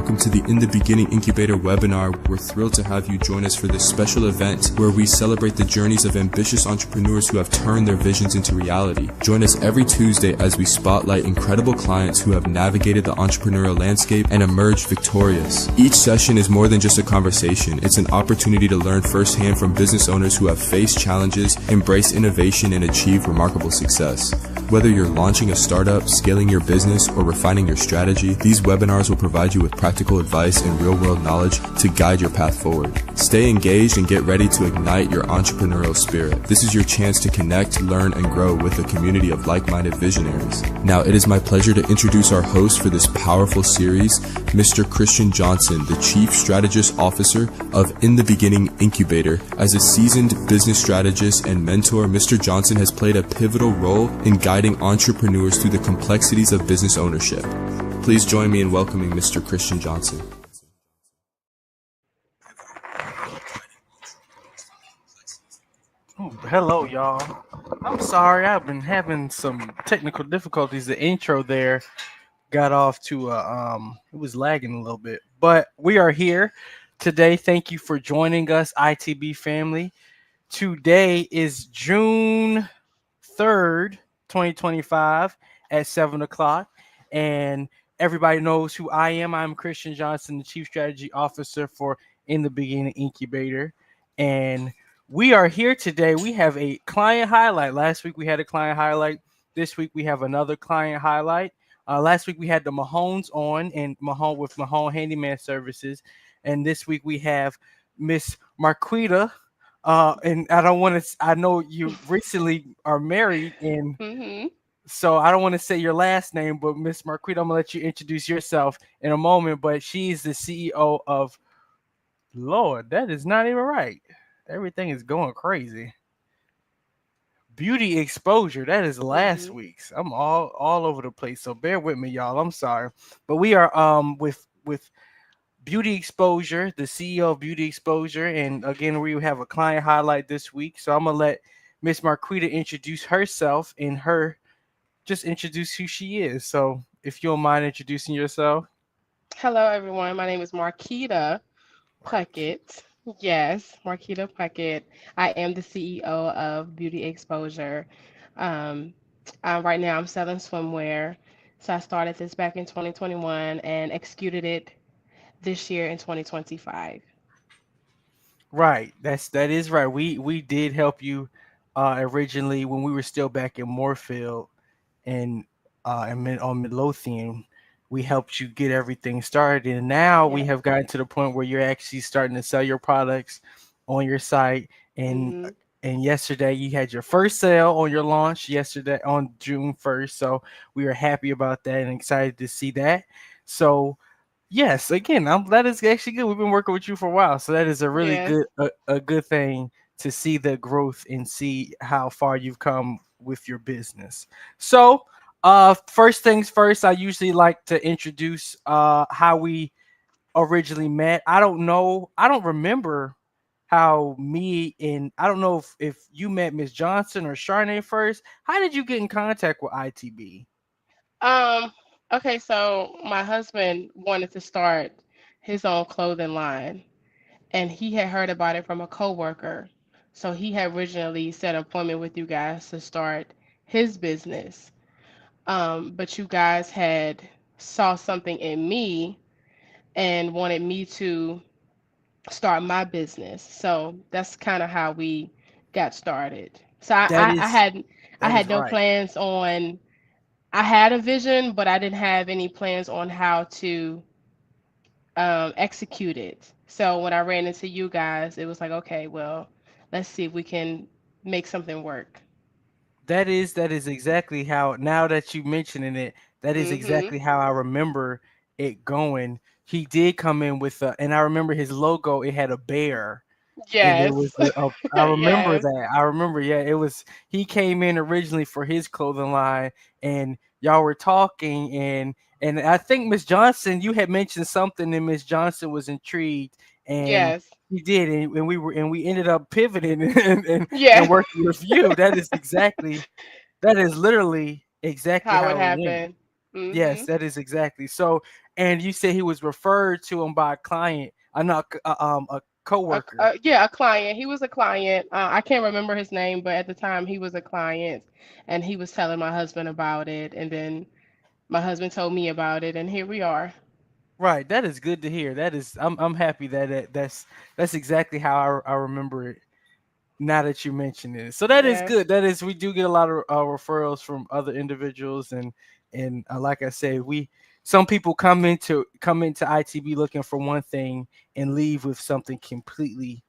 welcome to the In the Beginning Incubator webinar. We're thrilled to have you join us for this special event where we celebrate the journeys of ambitious entrepreneurs who have turned their visions into reality. Join us every Tuesday as we spotlight incredible clients who have navigated the entrepreneurial landscape and emerged victorious. Each session is more than just a conversation. It's an opportunity to learn firsthand from business owners who have faced challenges, embraced innovation, and achieved remarkable success. Whether you're launching a startup, scaling your business, or refining your strategy, these webinars will provide you with practical advice and real-world knowledge to guide your path forward. Stay engaged and get ready to ignite your entrepreneurial spirit. This is your chance to connect, learn, and grow with a community of like-minded visionaries. Now, it is my pleasure to introduce our host for this powerful series, Mr. Christian Johnson, the Chief Strategist Officer of In the Beginning Incubator. As a seasoned business strategist and mentor, Mr. Johnson has played a pivotal role in guiding entrepreneurs through the complexities of business ownership. Please join me in welcoming Mr. Christian Johnson. Oh, hello, y'all. I'm sorry, I've been having some technical difficulties. The intro there got off to it was lagging a little bit, but we are here today. Thank you for joining us, ITB family. Today is June 3rd, 2025 at 7 o'clock, and everybody knows who I am. I'm Christian Johnson, the Chief Strategy Officer for In the Beginning Incubator, and we are here today. We have a client highlight. Last week we had a client highlight. This week we have another client highlight. Last week we had the Mahones on and Mahone with Mahone Handyman Services, and this week we have Miss Marquita. And I know you recently are married, and so I don't want to say your last name, but Miss Marquita, I'm gonna let you introduce yourself in a moment. But she's the CEO of, Lord, that is not even right. Everything is going crazy. Beauty Exposure. That is last week's. I'm all over the place, so bear with me, y'all. I'm sorry, but we are with Beauty Exposure, the CEO of Beauty Exposure, and again we have a client highlight this week. So I'm gonna let Miss Marquita introduce herself and just introduce who she is. So if you don't mind introducing yourself. Hello, everyone. My name is Marquita Puckett. Yes, Marquita Puckett. I am the CEO of Beauty Exposure. Um, right now, I'm selling swimwear. So I started this back in 2021 and executed it this year in 2025. Right, that is right. We did help you originally when we were still back in Moorfield and on Midlothian. We helped you get everything started, and now we Yeah. have gotten to the point where you're actually starting to sell your products on your site. And hmm and yesterday you had your first sale on your launch yesterday on June 1st. So we are happy about that and excited to see that. So yes, again, that is actually good. We've been working with you for a while, so that is a really Yes. a good thing to see the growth and see how far you've come with your business. So, first things first, I usually like to introduce how we originally met. I don't know, I don't remember how me and I don't know if you met Miss Johnson or Charnay first. How did you get in contact with ITB? Um, okay, so my husband wanted to start his own clothing line, and he had heard about it from a coworker. So he had originally set an appointment with you guys to start his business. But you guys had saw something in me and wanted me to start my business. So that's kind of how we got started. So That is I that is had no right. plans on. I had a vision, but I didn't have any plans on how to execute it. So when I ran into you guys, it was like, okay, well, let's see if we can make something work. That is exactly how. Now that you mentioning it, that is Mhm. exactly how I remember it going. He did come in with and I remember his logo. It had a bear, and there was Yes. I remember Yes. that. I remember, yeah, it was. He came in originally for his clothing line, and y'all were talking, and I think Miss Johnson, you had mentioned something, and Miss Johnson was intrigued, and Yes. he did, and we ended up pivoting and Yeah. working with you. That is literally exactly How it how it went. happened. Yes, Mhm. that is exactly. So and you said he was referred to him by a client, not a coworker. Yeah, a client. He was a client. I can't remember his name, but at the time he was a client, and he was telling my husband about it, and then my husband told me about it, and here we are. Right, that is good to hear. That is, I'm happy that that's exactly how I remember it. Now that you mention it, so that is Yes, good. That is, we do get a lot of referrals from other individuals, and like I say, we some people come into ITB looking for one thing and leave with something different.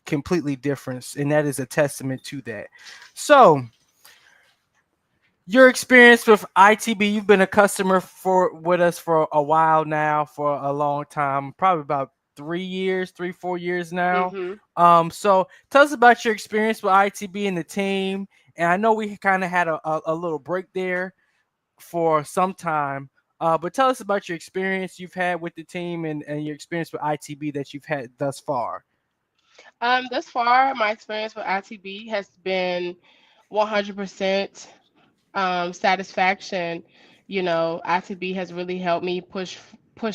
completely different, and that is a testament to that. So your experience with ITB, you've been a customer for with us for a while now, for a long time, probably about 3 years, 4 years now. Mhm. So tell us about your experience with ITB and the team. And I know we kind of had a little break there for some time. But tell us about your experience you've had with the team, and your experience with ITB that you've had thus far. Thus far, my experience with ITB has been 100% satisfaction. You know, ITB has really helped me push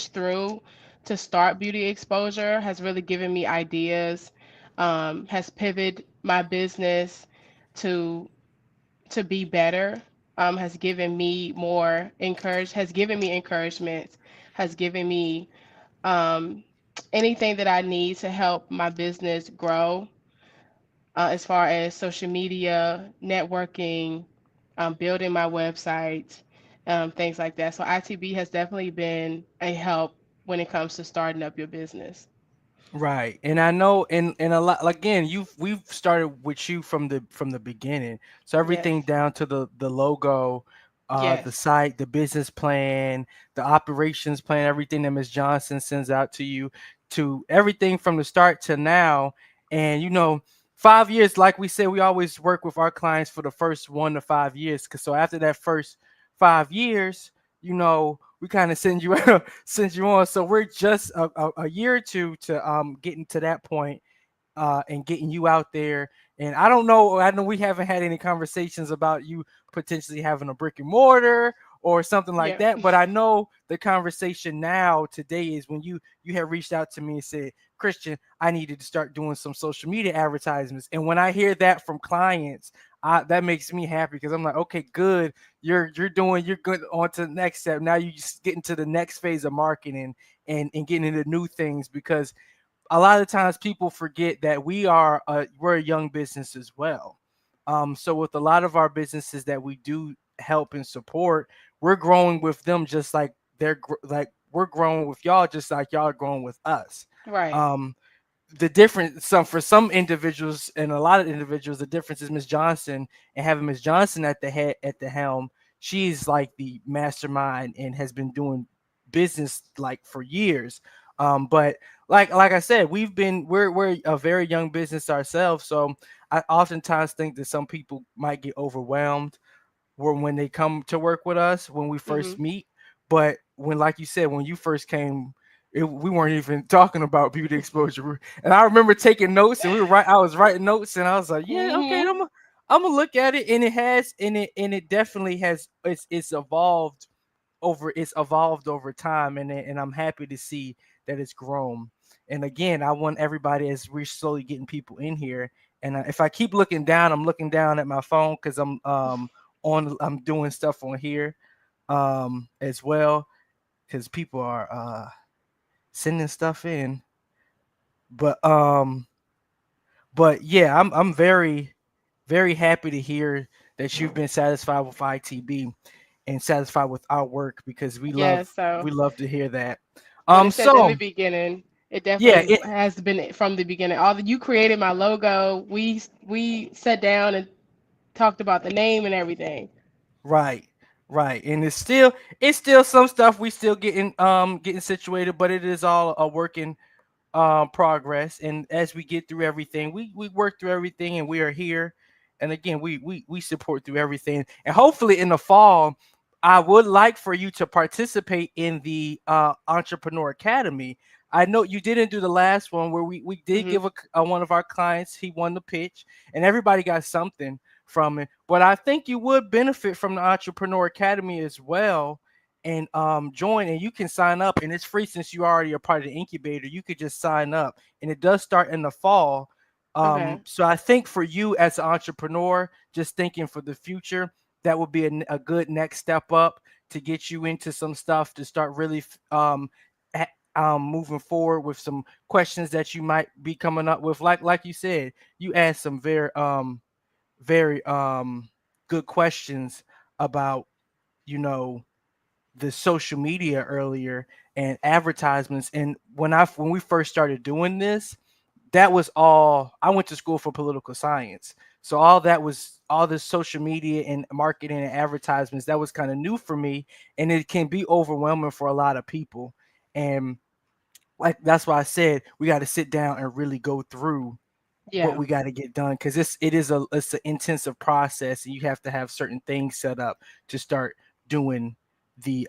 through to start beauty exposure. Has really given me ideas. Has pivoted my business to be better. Has given me has given me encouragement. Has given me um, anything that I need to help my business grow, as far as social media, networking, building my website, things like that. So ITB has definitely been a help when it comes to starting up your business. Right. And I know, and a lot, again, we've started with you from the beginning. So everything Yes. down to the logo, the Yes. site, the business plan, the operations plan, everything that Ms. Johnson sends out to you, to everything from the start to now. And 5 years, like we said, we always work with our clients for the first 1 to 5 years. Cause so after that first 5 years, we kind of send you send you on. So we're just a year or two to getting to that point, and getting you out there. And I know we haven't had any conversations about you potentially having a brick and mortar or something like Yeah. that. But I know the conversation now today is when you have reached out to me and said, Christian, I needed to start doing some social media advertisements. And when I hear that from clients, that makes me happy, because I'm like, okay, good. You're good on to the next step. Now you just get into the next phase of marketing, and getting into new things, because a lot of times people forget that we're a young business as well. So with a lot of our businesses that we do help and support, we're growing with them, just like like we're growing with y'all, just like y'all are growing with us. Right. Um, the difference, for some individuals and a lot of individuals, the difference is Miss Johnson, and having Miss Johnson at the head, at the helm. She's like the mastermind and has been doing business like for years. But like I said, we're a very young business ourselves. So I oftentimes think that some people might get overwhelmed when they come to work with us when we first Mhm. meet. But when, like you said, when you first came, we weren't even talking about beauty exposure. And I remember taking notes, and I was writing notes, and I was like, yeah, okay, Mhm. I'm gonna look at it, and it definitely has, it's evolved over time, and I'm happy to see that it's grown. And again, I want everybody, as we're slowly getting people in here, and if I keep looking down, I'm looking down at my phone, because I'm doing stuff on here as well, because people are sending stuff in. But yeah, I'm very happy to hear that you've been satisfied with ITB and satisfied with our work, because we Yeah. love So we love to hear that. what it said in So the beginning, it yeah, definitely has been from the beginning. All that you created my logo. We sat down and talked about the name and everything. right, right, and it's still some stuff we still getting situated, but it is all a working progress. And as we get through everything, we work through everything, and we are here. And again, we support through everything. And hopefully in the fall, I would like for you to participate in the Entrepreneur Academy. I know you didn't do the last one, where we did Mhm. give one of our clients, he won the pitch, and everybody got something from it. But I think you would benefit from the Entrepreneur Academy as well. and join, and you can sign up, and it's free since you already are part of the incubator. You could just sign up, and it does start in the fall. Okay. So I think for you as an entrepreneur, just thinking for the future, that would be a good next step up to get you into some stuff to start really ha- moving forward with some questions that you might be coming up with. Like you said, you asked some very good questions about, you know, the social media earlier and advertisements. And when we first started doing this, that was all. I went to school for political science, so all this social media and marketing and advertisements, that was kind of new for me, and it can be overwhelming for a lot of people. And like that's why I said we got to sit down and really go through what Yeah. we got to get done, because it's an intensive process, and you have to have certain things set up to start doing the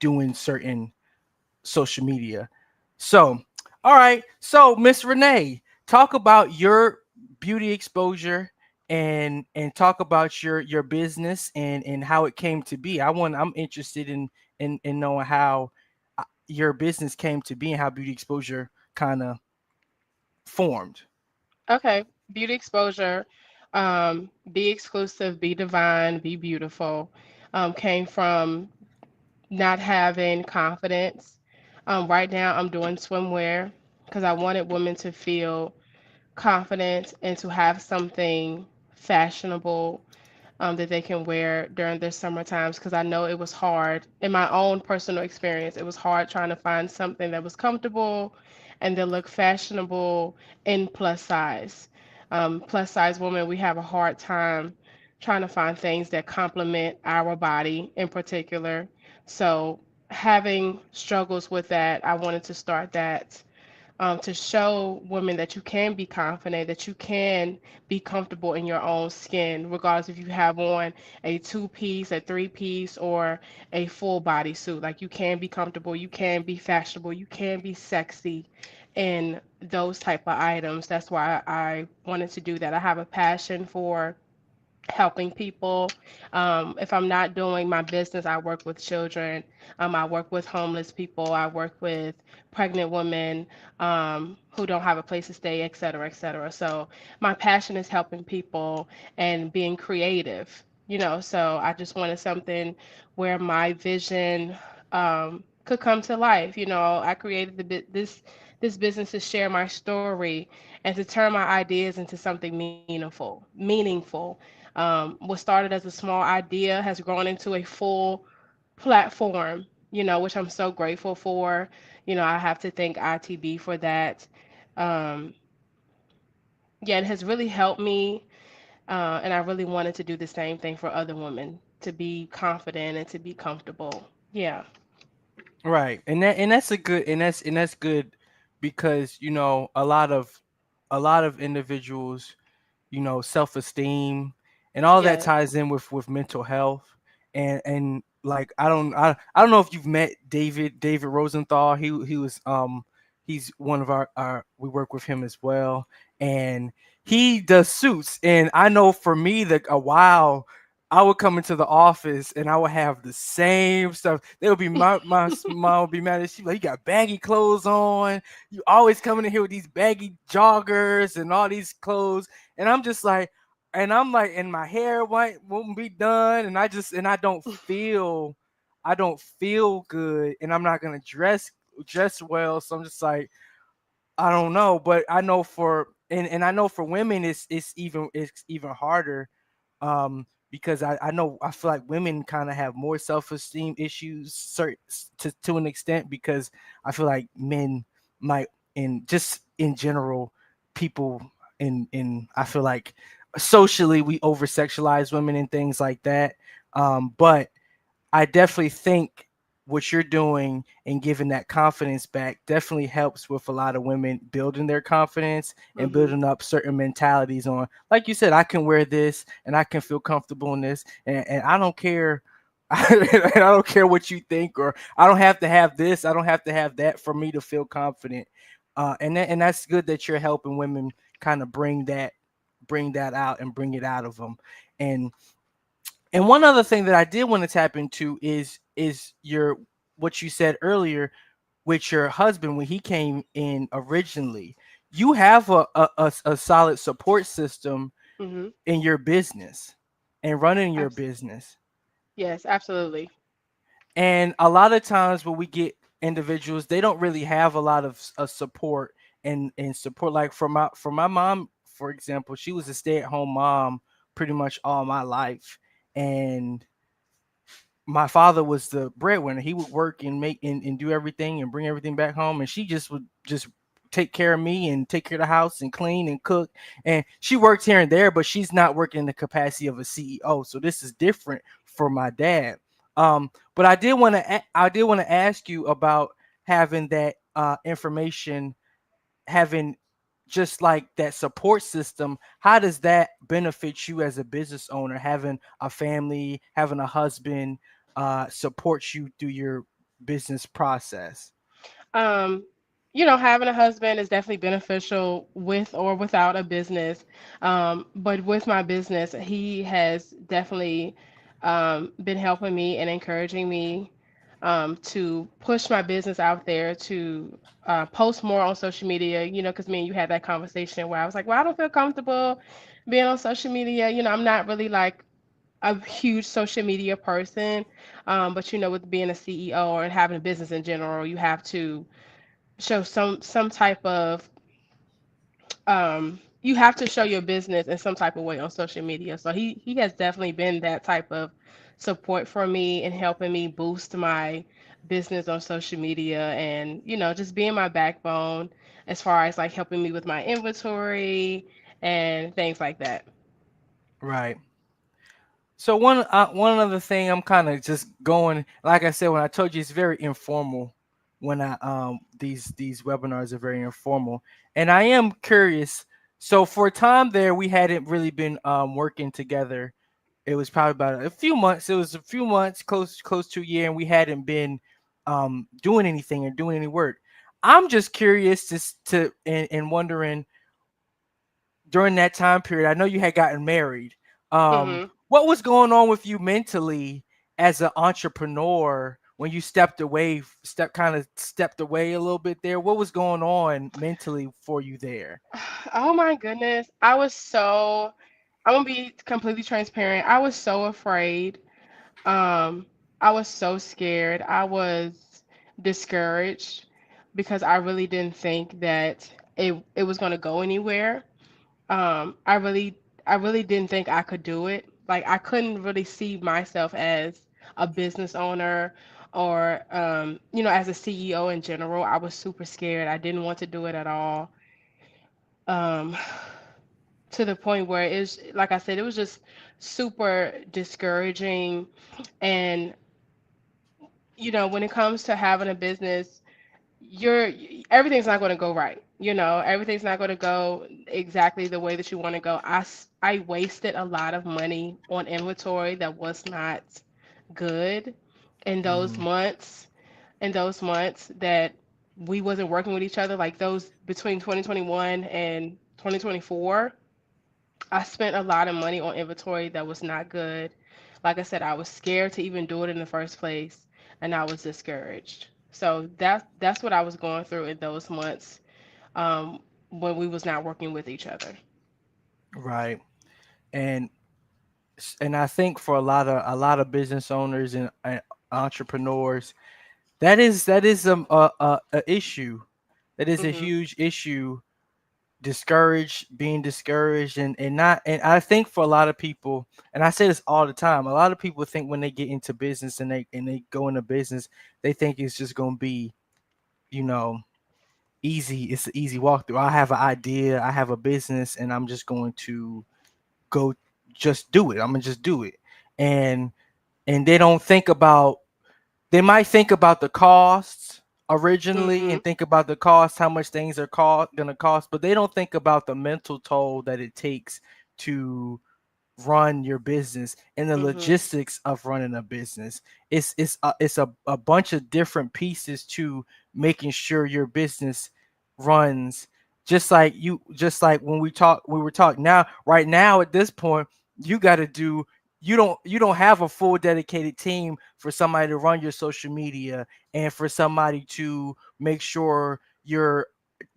doing certain social media. So, all right. So, Miss Renee, talk about your beauty exposure, and talk about your business and how it came to be. I'm interested in knowing how your business came to be and how beauty exposure kind of formed. Okay. Beauty exposure, be exclusive, be divine, be beautiful, came from not having confidence. Right now, I'm doing swimwear because I wanted women to feel confident and to have something fashionable that they can wear during their summer times, because I know it was hard in my own personal experience. It was hard trying to find something that was comfortable and that looked fashionable in plus size. Plus size women, we have a hard time trying to find things that complement our body in particular. So, having struggles with that, I wanted to start that, to show women that you can be confident, that you can be comfortable in your own skin, regardless if you have on a two-piece, a three-piece, or a full body suit. Like, you can be comfortable, you can be fashionable, you can be sexy in those type of items. That's why I wanted to do that. I have a passion for helping people. If I'm not doing my business, I work with children. I work with homeless people. I work with pregnant women who don't have a place to stay, et cetera, et cetera. So my passion is helping people and being creative. So I just wanted something where my vision could come to life. I created this business to share my story and to turn my ideas into something meaningful. What started as a small idea has grown into a full platform, which I'm so grateful for. I have to thank ITB for that. Um, yeah, it has really helped me, and I really wanted to do the same thing for other women, to be confident and to be comfortable. Yeah. Right. And that's good, because a lot of individuals, self-esteem and all that Yes. ties in with mental health. And like I don't know if you've met David Rosenthal. He was he's one of our we work with him as well, and he does suits. And I know for me, that a while I would come into the office and I would have the same stuff. They would be my mom would be mad at, she like, you got baggy clothes on, you always coming in here with these baggy joggers and all these clothes. And I'm just like, and my hair won't be done, and I don't feel good, and I'm not gonna dress well. So I'm just like, I don't know. But I know and I know for women it's even harder, because I know, I feel like women kind of have more self-esteem issues, to an extent, because I feel like men might, in just in general, people in I feel like socially we over sexualize women and things like that. But I definitely think what you're doing and giving that confidence back definitely helps with a lot of women building their confidence and Hmm. building up certain mentalities on, like you said, I can wear this and I can feel comfortable in this, and I don't care. I don't care what you think, or I don't have to have this, I don't have to have that for me to feel confident. And that's good that you're helping women kind of bring that out and bring it out of them. And And one other thing that I did want to tap into is your what you said earlier with your husband when he came in originally. You have a solid support system Mm-hmm. in your business and running your Abs- business. yes, absolutely. And a lot of times when we get individuals, they don't really have a lot of support and support. Like for my mom, for example, she was a stay at home mom pretty much all my life, and my father was the breadwinner. He would work and make and do everything and bring everything back home, and she just would just take care of me and take care of the house and clean and cook. And she works here and there, but she's not working in the capacity of a CEO. So this is different for my dad. But I did want to ask you about having that information, having just like that support system. How does that benefit you as a business owner, having a family, having a husband support you through your business process? Um, you know, having a husband is definitely beneficial with or without a business. But with my business, he has definitely been helping me and encouraging me to push my business out there, to post more on social media, you know, because me and you had that conversation where I was like, well, I don't feel comfortable being on social media. You know, I'm not really like a huge social media person. But you know, with being a CEO or having a business in general, you have to show some type of you have to show your business in some type of way on social media. So he has definitely been that type of support for me and helping me boost my business on social media, and you know, just being my backbone as far as like helping me with my inventory and things like that. Right. So one other thing, I'm kind of just going, like I said, when I told you it's very informal. When I these webinars are very informal, and I am curious. So for a time there, we hadn't really been working together. It was probably about a few months. It was a few months, close to a year, and we hadn't been doing anything or doing any work. I'm just curious and wondering, during that time period, I know you had gotten married. Mhm. What was going on with you mentally as an entrepreneur when you stepped away a little bit there? What was going on mentally for you there? Oh my goodness. I'm gonna be completely transparent. I was so afraid. Um, I was so scared. I was discouraged because I really didn't think that it was gonna go anywhere. I really didn't think I could do it. Like I couldn't really see myself as a business owner or you know, as a CEO in general. I was super scared. I didn't want to do it at all. Um, to the point where it's like I said, it was just super discouraging. And you know, when it comes to having a business, you're everything's not going to go right. You know, everything's not going to go exactly the way that you want to go. I wasted a lot of money on inventory that was not good in those Mm, months, that we wasn't working with each other, like those between 2021 and 2024. I spent a lot of money on inventory that was not good. Like I said, I was scared to even do it in the first place, and I was discouraged. So that's what I was going through in those months, um, when we was not working with each other. right. And and I think for a lot of business owners and entrepreneurs, that is a issue. That is a Mhm. huge issue. Being discouraged, and I think for a lot of people, and I say this all the time, a lot of people think when they get into business and they go into business, they think it's just going to be, you know, easy. It's an easy walkthrough. I have an idea, I have a business, and I'm just going to go just do it. I'm gonna just do it. And they don't think about, they might think about the costs originally Mhm. and think about the cost, how much things are gonna cost, but they don't think about the mental toll that it takes to run your business and the Mhm. logistics of running a business. It's a bunch of different pieces to making sure your business runs, just like when we were talking now, right now at this point, you got to do. you don't have a full dedicated team for somebody to run your social media and for somebody to make sure you're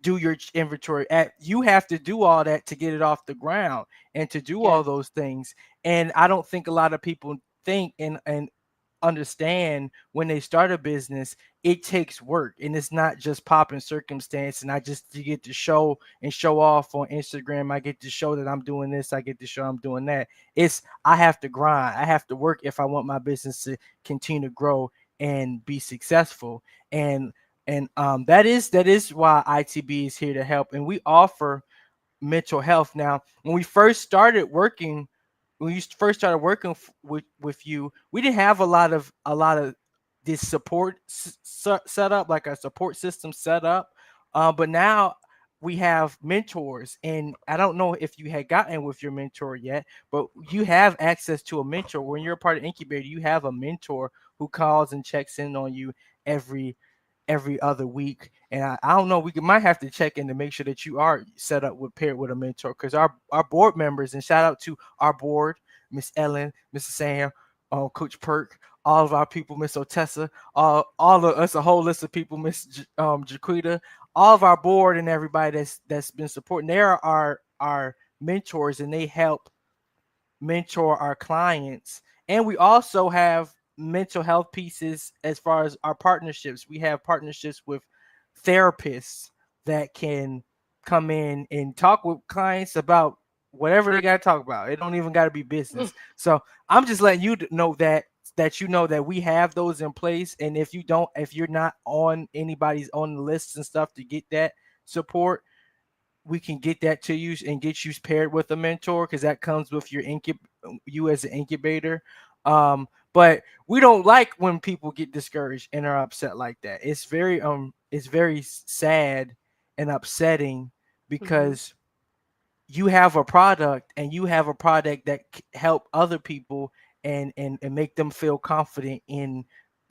do your inventory at you have to do all that to get it off the ground and to do all Yes. those things. And I don't think a lot of people think and understand when they start a business, it takes work and it's not just popping circumstance. And I just to get to show and show off on Instagram, I get to show that I'm doing this, I get to show I'm doing that. It's I have to grind, I have to work if I want my business to continue to grow and be successful. And that is why ITB is here to help, and we offer mental health. Now, when we first started working, when you first started working with you, we didn't have a lot of this support set up, like a support system set up. But now we have mentors, and I don't know if you had gotten with your mentor yet, but you have access to a mentor. When you're a part of Incubator, you have a mentor who calls and checks in on you every every other week. And I don't know, might have to check in to make sure that you are set up with paired with a mentor, because our board members, and shout out to our board, Miss Ellen, Mr. Sam, Coach Perk, all of our people, Miss Otessa, all of us, a whole list of people, Miss Jaquita, all of our board and everybody that's been supporting. They are our mentors, and they help mentor our clients. And we also have mental health pieces as far as our partnerships. We have partnerships with therapists that can come in and talk with clients about whatever they got to talk about. It don't even got to be business. So I'm just letting you know that you know that we have those in place. And if you're not on anybody's on the lists and stuff to get that support, we can get that to you and get you paired with a mentor, because that comes with you as an incubator. But we don't like when people get discouraged and are upset like that. It's very sad and upsetting, Hmm. because you have a product, and you have a product that help other people and make them feel confident in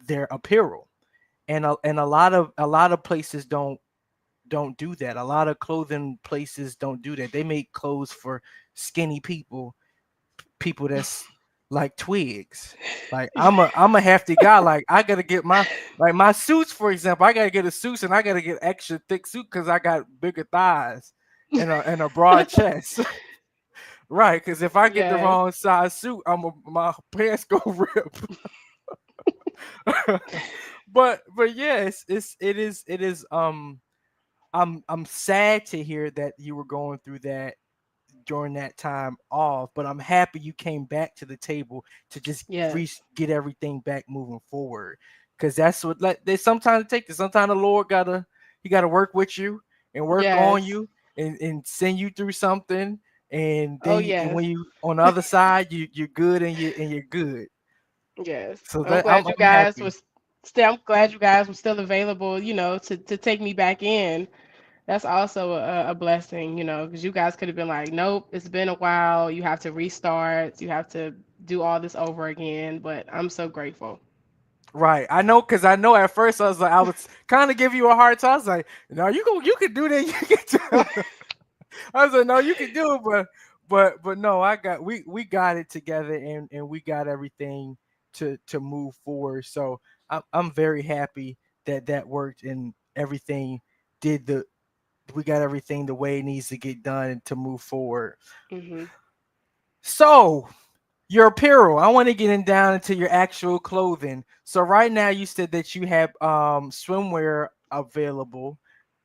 their apparel. And a lot of places don't do that. A lot of clothing places don't do that. They make clothes for skinny people, people that's like twigs. Like I'm a hefty guy. Like I gotta get my suits, for example. I gotta get a suit, and I gotta get extra thick suit because I got bigger thighs and a broad chest. Right? Because if I get the Yes. wrong size suit, my pants go rip. But yes, I'm sad to hear that you were going through that during that time off, but I'm happy you came back to the table to just Yes. get everything back moving forward. Because that's what like they sometimes take this. Sometimes the Lord gotta work with you and work on Yes. you and send you through something, and Oh, and yes. when you on the other side, you're good, and you're good. Yes. So I'm that glad you I'm guys happy. was still I'm glad you guys were still available, to take me back in. That's also a blessing, because you guys could have been like, nope, it's been a while. You have to restart. You have to do all this over again. But I'm so grateful. Right. I know, because I know at first I was kind of giving you a hard time. I was like, no, you can do that. You can do I was like, no, you can do it, but no, we got it together, and we got everything to move forward. So I'm very happy that that worked, and everything did the we got everything the way it needs to get done to move forward. Hmm. So your apparel, I want to get in down into your actual clothing. So right now you said that you have swimwear available,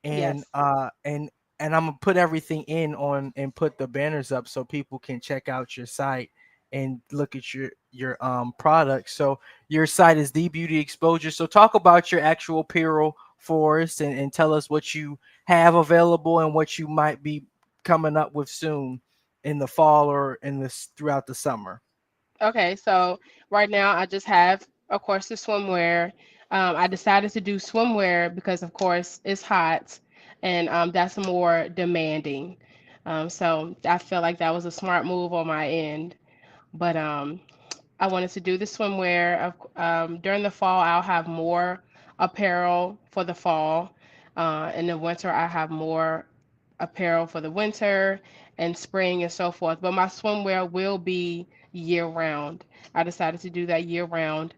and Yes. I'm gonna put everything in on and put the banners up so people can check out your site and look at your products. So your site is The Beauty Exposure. So talk about your actual apparel for us, and tell us what you have available and what you might be coming up with soon in the fall or in this throughout the summer. Okay, so right now I just have, of course, the swimwear. I decided to do swimwear because, of course, it's hot and that's more demanding. So I felt like that was a smart move on my end. But I wanted to do the swimwear. During the fall, I'll have more apparel for the fall. In the winter, I have more. apparel for the winter and spring and so forth. But my swimwear will be year round. I decided to do that year round.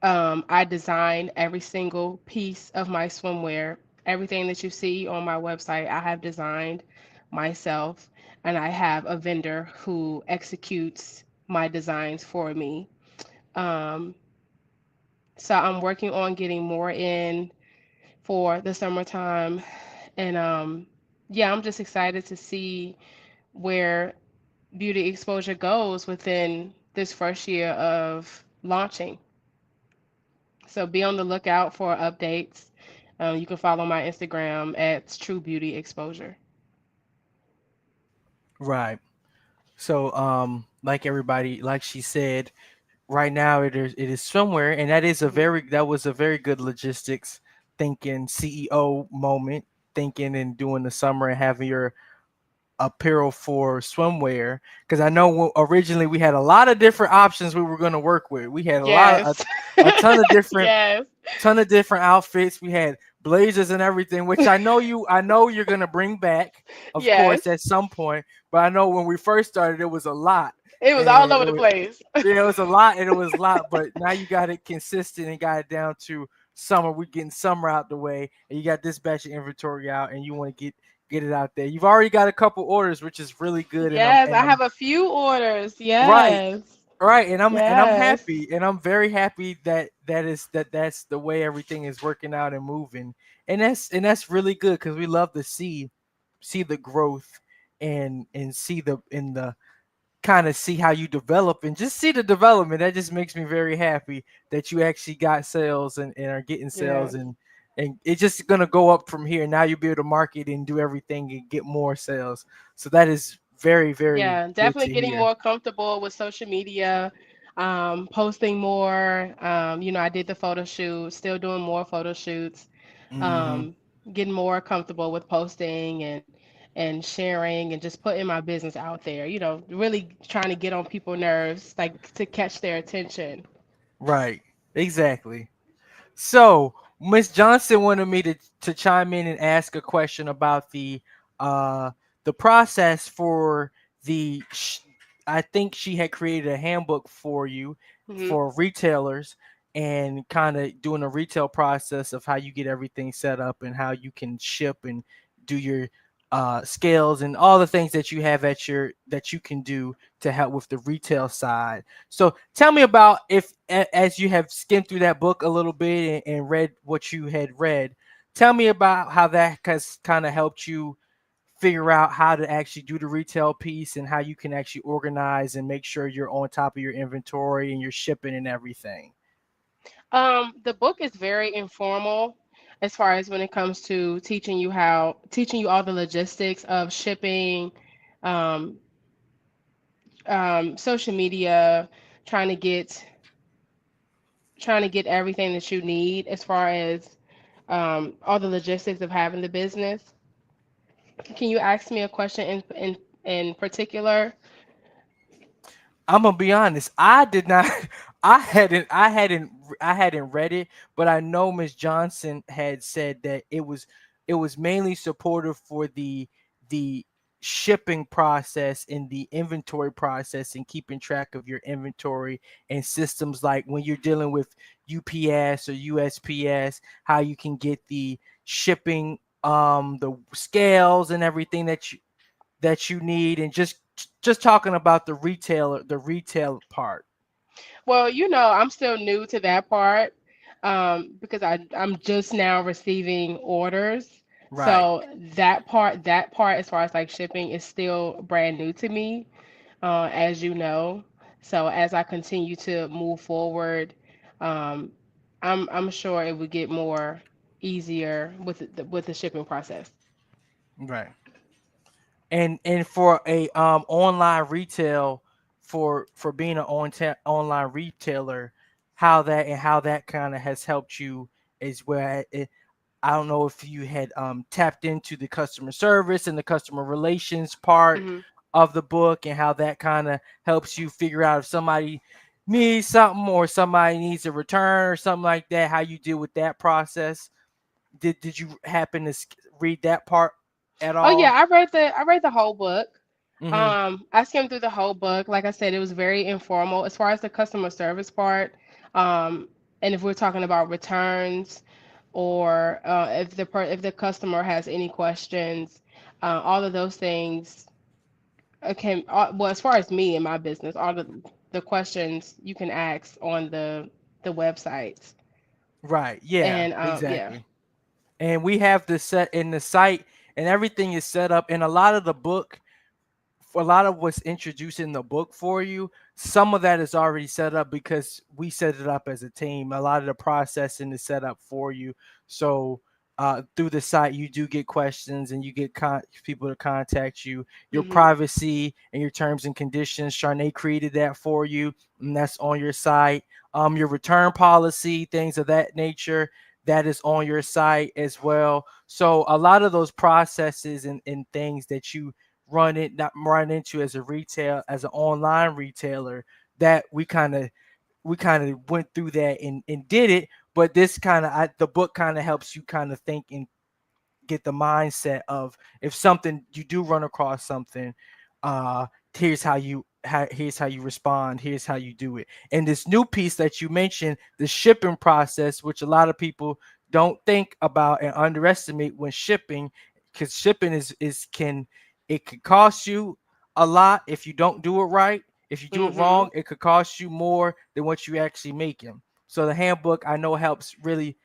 I design every single piece of my swimwear. Everything that you see on my website, I have designed myself, and I have a vendor who executes my designs for me. Um, so I'm working on getting more in for the summertime, and yeah, I'm just excited to see where beauty exposure goes within this first year of launching. So be on the lookout for updates. You can follow my Instagram at True Beauty Exposure. Right. So, like everybody, like she said, right now it is somewhere, and Mhm. that was a very good logistics thinking CEO moment, thinking and doing the summer and having your apparel for swimwear, because I know originally we had a lot of different options we were going to work with. We had Yes. a Yes. ton of different outfits. We had blazers and everything, which I know you're going to bring back, of Yes. course, at some point. But I know when we first started, it was a lot, It was all and over the place. yeah, it was a lot, and it was a lot. But now you got it consistent and got it down to summer. We're getting summer out the way, and you got this batch of inventory out, and you want to get it out there. You've already got a couple orders, which is really good, and Yes, I have a few orders. right, Yes. right, and I'm Yes. happy, and I'm very happy that's the way everything is working out and moving, and that's really good because we love to see the growth and see the kind of see how you develop and just see the development. That just makes me very happy that you actually got sales and are getting sales, Yes. and it's just gonna go up from here. Now you'll be able to market and do everything and get more sales. So that is very, very Yeah, good definitely to getting hear. more comfortable with social media, posting more. I did the photo shoot, still doing more photo shoots, Hmm. um, getting more comfortable with posting and sharing and just putting my business out there. Really trying to get on people's nerves, like to catch their attention. Right. Exactly. So Miss Johnson wanted me to chime in and ask a question about uh the process for I think she had created a handbook for you Hmm. for retailers and kind of doing a retail process of how you get everything set up and how you can ship and do your scales and all the things that you have that you can do to help with the retail side. So tell me about if, as you have skimmed through that book a little bit and read what you had read, tell me about how that has kind of helped you figure out how to actually do the retail piece and how you can actually organize and make sure you're on top of your inventory and your shipping and everything. The book is very informal as far as when it comes to teaching you all the logistics of shipping, um, social media, trying to get trying to get everything that you need as far as all the logistics of having the business. Can you ask me a question in particular? I'm gonna be honest. I did not. I hadn't read it, but I know Miss Johnson had said that it was mainly supportive for the shipping process and the inventory process and keeping track of your inventory and systems like when you're dealing with UPS or USPS, how you can get the shipping, the scales and everything that you need, and just talking about the retail part. Well, I'm still new to that part because I'm just now receiving orders. Right. So that part, as far as like shipping, is still brand new to me, as you know. So as I continue to move forward, um, I'm sure it would get more easier with the shipping process. Right. And for a online retail, for being an online retailer, how that kind of has helped you is where I don't know if you had tapped into the customer service and the customer relations part Hmm. of the book and how that kind of helps you figure out if somebody needs something or somebody needs a return or something like that, how you deal with that process. Did you happen to read that part? at Oh yeah, all? I read the whole book. Mm-hmm. I skimmed through the whole book. Like I said, it was very informal as far as the customer service part. Um, and if we're talking about returns, or if the customer has any questions, all of those things can well, as far as me and my business, all the questions you can ask on the websites. Right. Yeah. And yeah. Exactly. And we have the set in the site, and everything is set up. And a lot of the book, for a lot of what's introduced in the book for you, some of that is already set up because we set it up as a team. A lot of the processing is set up for you. So through the site, you do get questions and you get people to contact you. Your Mhm. privacy and your terms and conditions, Charnay created that for you, and that's on your site. Your return policy, things of that nature, that is on your site as well. So a lot of those processes and things that you not run into as a as an online retailer, that we kind of went through that and did it. But this the book kind of helps you kind of think and get the mindset of, if something you do run across something, uh here's how you respond, here's how you do it. And this new piece that you mentioned, the shipping process, which a lot of people don't think about and underestimate when shipping, because shipping is can it could cost you a lot if you don't do it right. If you do it Mhm. wrong, it could cost you more than what you actually making. So the handbook, I know, helps really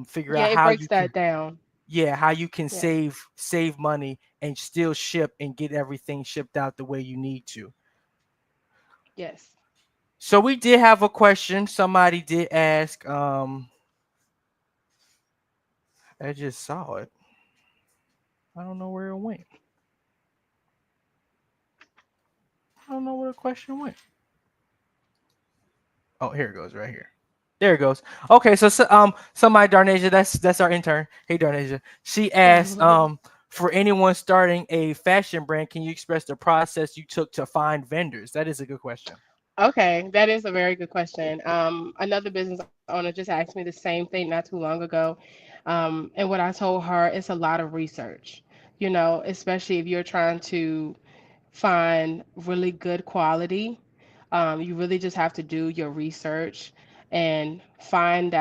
figure Yeah, out it how breaks you can, that down. yeah, how you can Yeah. save money and still ship and get everything shipped out the way you need to. Yes. So we did have a question. Somebody did ask. I just saw it. I don't know where it went. I don't know where the question went. Oh, here it goes, right here. There it goes. Okay, somebody, Darnasia, that's our intern. Hey, Darnasia. She asked, for anyone starting a fashion brand, can you express the process you took to find vendors? That is a good question. Okay, that is a very good question. Another business owner just asked me the same thing not too long ago. And what I told her, it's a lot of research, especially if you're trying to find really good quality. You really just have to do your research and find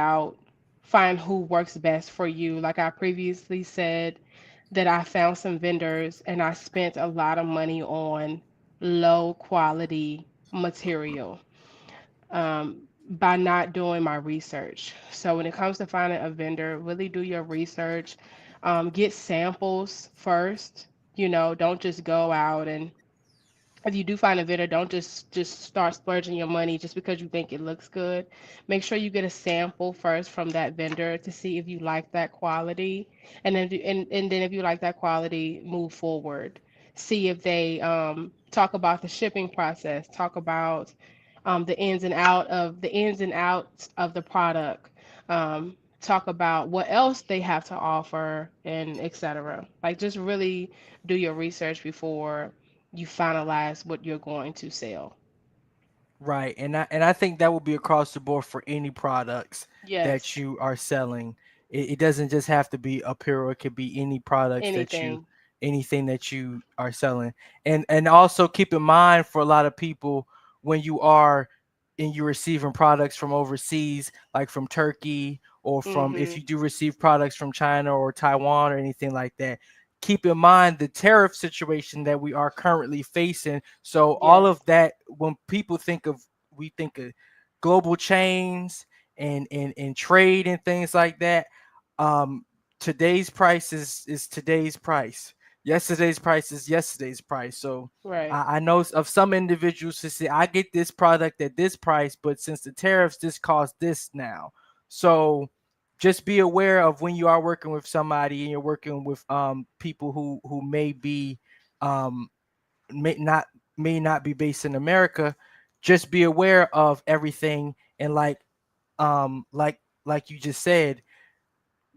who works best for you. Like I previously said, that I found some vendors and I spent a lot of money on low quality material, by not doing my research. So when it comes to finding a vendor, really do your research. Get samples first. Don't just go out, and if you do find a vendor, don't just start splurging your money just because you think it looks good. Make sure you get a sample first from that vendor to see if you like that quality, and then if you like that quality, move forward. See if they talk about the shipping process, talk about the ins and outs of the product. Talk about what else they have to offer, and etc. Like, just really do your research before you finalize what you're going to sell. Right, and I think that will be across the board for any products that Yes, you are selling. It doesn't just have to be apparel; it could be any products that you, anything. anything that you are selling. And also keep in mind, for a lot of people, when you are and you're receiving products from overseas, like from Turkey, or from, if Mhm. you do receive products from China or Taiwan or anything like that, keep in mind the tariff situation that we are currently facing. So all Yes. of that, when people think of, we think of global chains and trade and things like that. Um, today's price is today's price. Yesterday's price is yesterday's price. So Right. I know of some individuals who say, I get this product at this price, but since the tariffs, this costs this now. So just be aware of, when you are working with somebody and you're working with people who may be um may not may not be based in America. Just be aware of everything, and um like like you just said,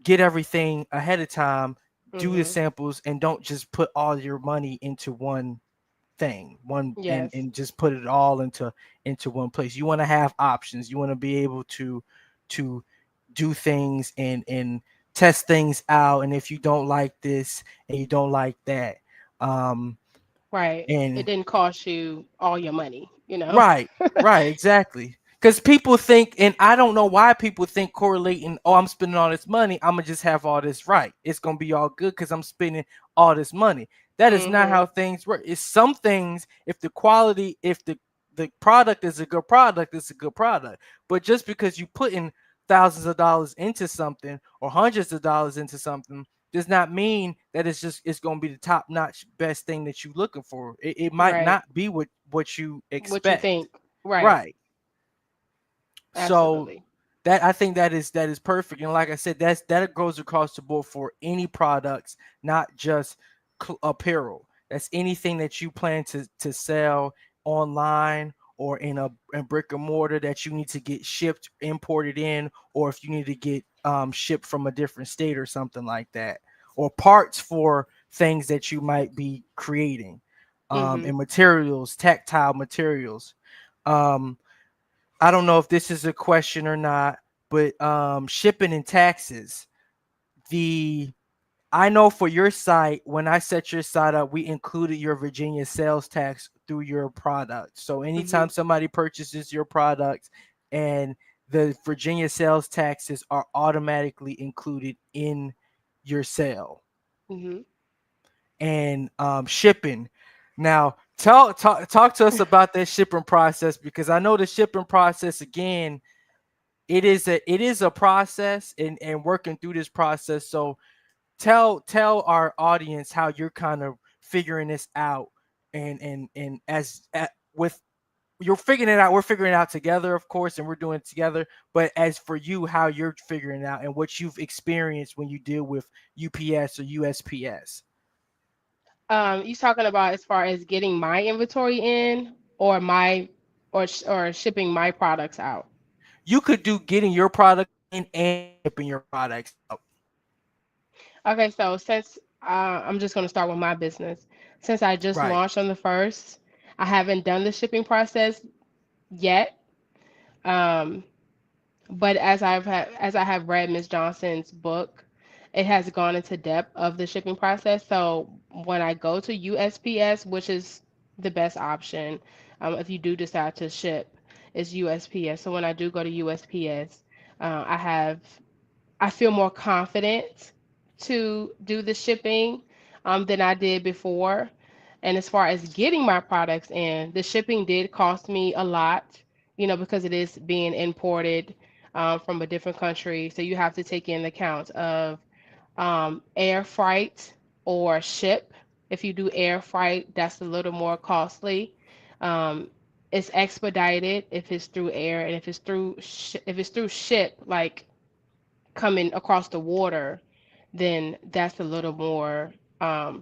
get everything ahead of time, do the Mhm. samples, and don't just put all your money into one thing, one, Yes. and just put it all into one place. You want to have options. You want to be able to do things and test things out, and if you don't like this and you don't like that, um Right. It and didn't cost you all your money, you know? right, right, exactly. Because people think, and I don't know why people think correlating, oh, I'm spending all this money, I'm gonna just have all this right. It's gonna be all good because I'm spending all this money. That is not Mhm. how things work. It's some things, if the quality, if the product is a good product, it's a good product. But just because you put in thousands of dollars into something or hundreds of dollars into something does not mean that it's going to be the top notch best thing that you're looking for. It might Right. not be what you What you expect. think. Right. Right. So Absolutely. that I think that is perfect. And like I said, that goes across the board for any products, not just apparel. That's anything that you plan to sell online or in brick and mortar that you need to get shipped, imported in, or if you need to get shipped from a different state or something like that, or parts for things that you might be creating, Mhm. and materials, tactile materials. Um, I don't know if this is a question or not, but shipping and taxes. The I know for your site, when I set your site up, we included your Virginia sales tax through your product. So anytime Mhm. somebody purchases your product, and the Virginia sales taxes are automatically included in your sale. Mhm. And shipping. Now, talk to us about that shipping process, because I know the shipping process, again, it is a process, and working through this process. So tell our audience how you're kind of figuring this out, and with you're figuring it out, we're figuring it out together, of course, and we're doing it together. But as for you, how you're figuring it out and what you've experienced when you deal with UPS or USPS. You talking about as far as getting my inventory in, or my, or shipping my products out? You could do getting your product in and shipping your products out. Okay, so since I'm just going to start with my business. Since I just Right. launched on the first, I haven't done the shipping process yet. Um, but as I have read Miss Johnson's book, it has gone into depth of the shipping process. So when I go to USPS, which is the best option, if you do decide to ship, is USPS. So when I do go to USPS, I feel more confident to do the shipping than I did before. And as far as getting my products in, the shipping did cost me a lot, because it is being imported from a different country. So you have to take in account of air freight or ship. If you do air freight, that's a little more costly. Um, it's expedited if it's through air, and if it's through ship, like coming across the water, then that's a little more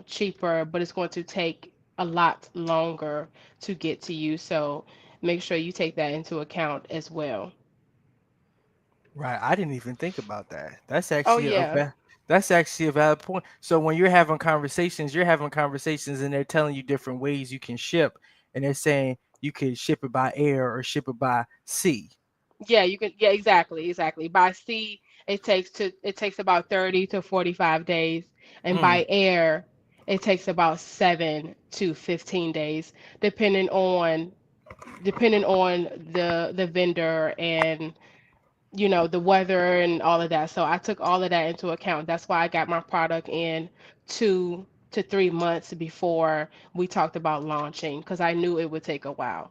cheaper, but it's going to take a lot longer to get to you. So make sure you take that into account as well. Right. I didn't even think about that. That's Oh actually yeah. that's actually a valid point. So when you're having conversations and they're telling you different ways you can ship, and they're saying you could ship it by air or ship it by sea. Yeah, you can. Yeah, exactly, exactly. By sea, it takes about 30 to 45 days, and Mm, by air, it takes about 7 to 15 days, depending on the vendor, and the weather and all of that. So I took all of that into account. That's why I got my product in 2 to 3 months before we talked about launching, because I knew it would take a while.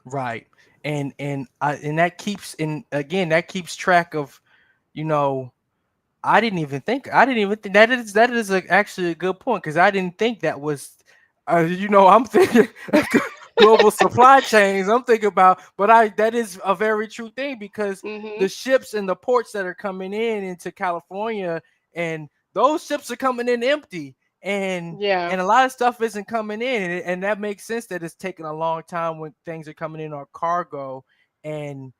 right. And that keeps, and again, that keeps track of, you know, I didn't even think that is actually a good point, because I didn't think that was, I'm thinking global supply chains. I'm thinking about, but that is a very true thing, because the Mhm. ships and the ports that are coming in into California, and those ships are coming in empty, and Yeah. a lot of stuff isn't coming in, and that makes sense that it's taking a long time when things are coming in on cargo, and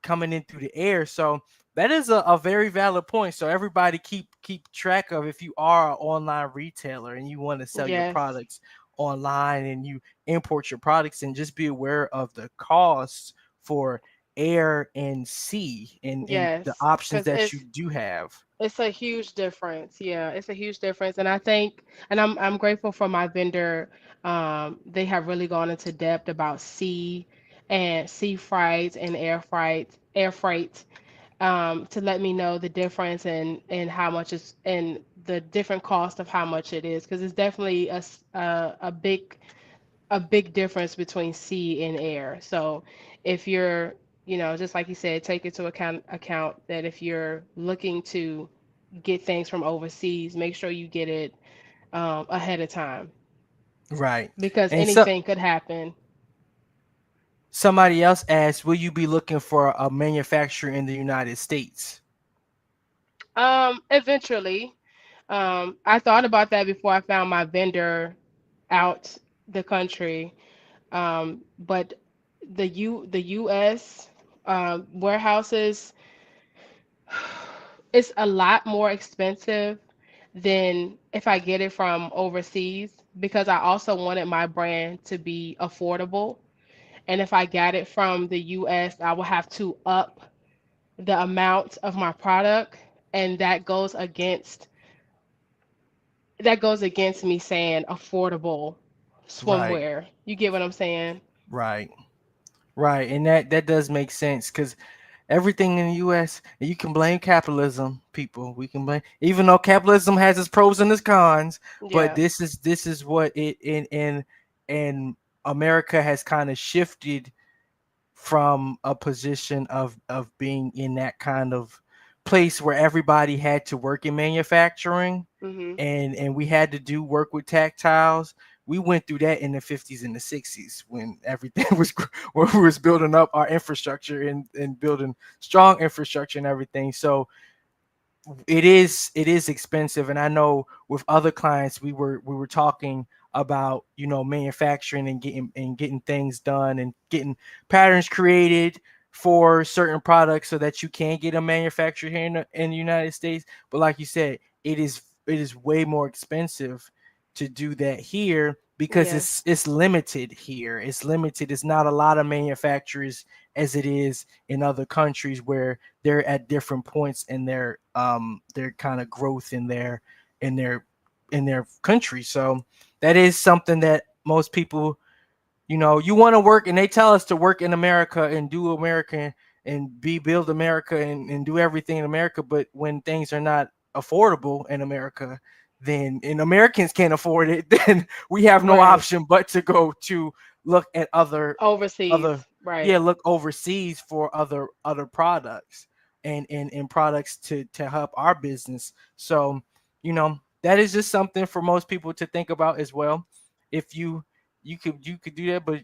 coming in through the air. So that is a very valid point. So everybody keep track of, if you are an online retailer and you want to sell your Yes. products online and you import your products, and just be aware of the costs for air and sea and the Yes, options because that you do have. it's a huge difference. Yeah, it's a huge difference, and I think, and I'm grateful for my vendor. They have really gone into depth about sea freight and air freight, to let me know the difference and how much it's and the different cost of how much it is, because it's definitely a big difference between sea and air. So if you're, just like you said, take into account that if you're looking to get things from overseas, make sure you get it ahead of time, Right. because And so anything could happen. somebody else asked, will you be looking for a manufacturer in the United States? Eventually, I thought about that before I found my vendor out the country. But the U.S. Warehouses, it's a lot more expensive than if I get it from overseas, because I also wanted my brand to be affordable. And if I got it from the US, I will have to up the amount of my product, and that goes against me saying affordable Right. swimwear. You get what I'm saying? Right. Right. And that does make sense because everything in the US, and you can blame capitalism, people. We can blame, even though capitalism has its pros and its cons, but Yeah. this is what it in America has kind of shifted from a position of being in that kind of place where everybody had to work in manufacturing, Mhm. and we had to do work with tactiles. We went through that in the 50s and the 60s when everything was when we was building up our infrastructure and building strong infrastructure and everything. So it is expensive, and I know with other clients we were talking about, manufacturing and getting things done and getting patterns created for certain products so that you can get them manufactured here in the United States. But like you said, it is way more expensive to do that here because Yes. it's limited here. It's limited. It's not a lot of manufacturers as it is in other countries where they're at different points in their kind of growth in their in their country. So that is something that most people, you want to work, and they tell us to work in America and do American and be build America and do everything in America. But when things are not affordable in America, then and Americans can't afford it, then we have no Right. option but to go to look at other Overseas. yeah, Right. look overseas for other products and products to help our business. So that is just something for most people to think about as well. If you could do that, but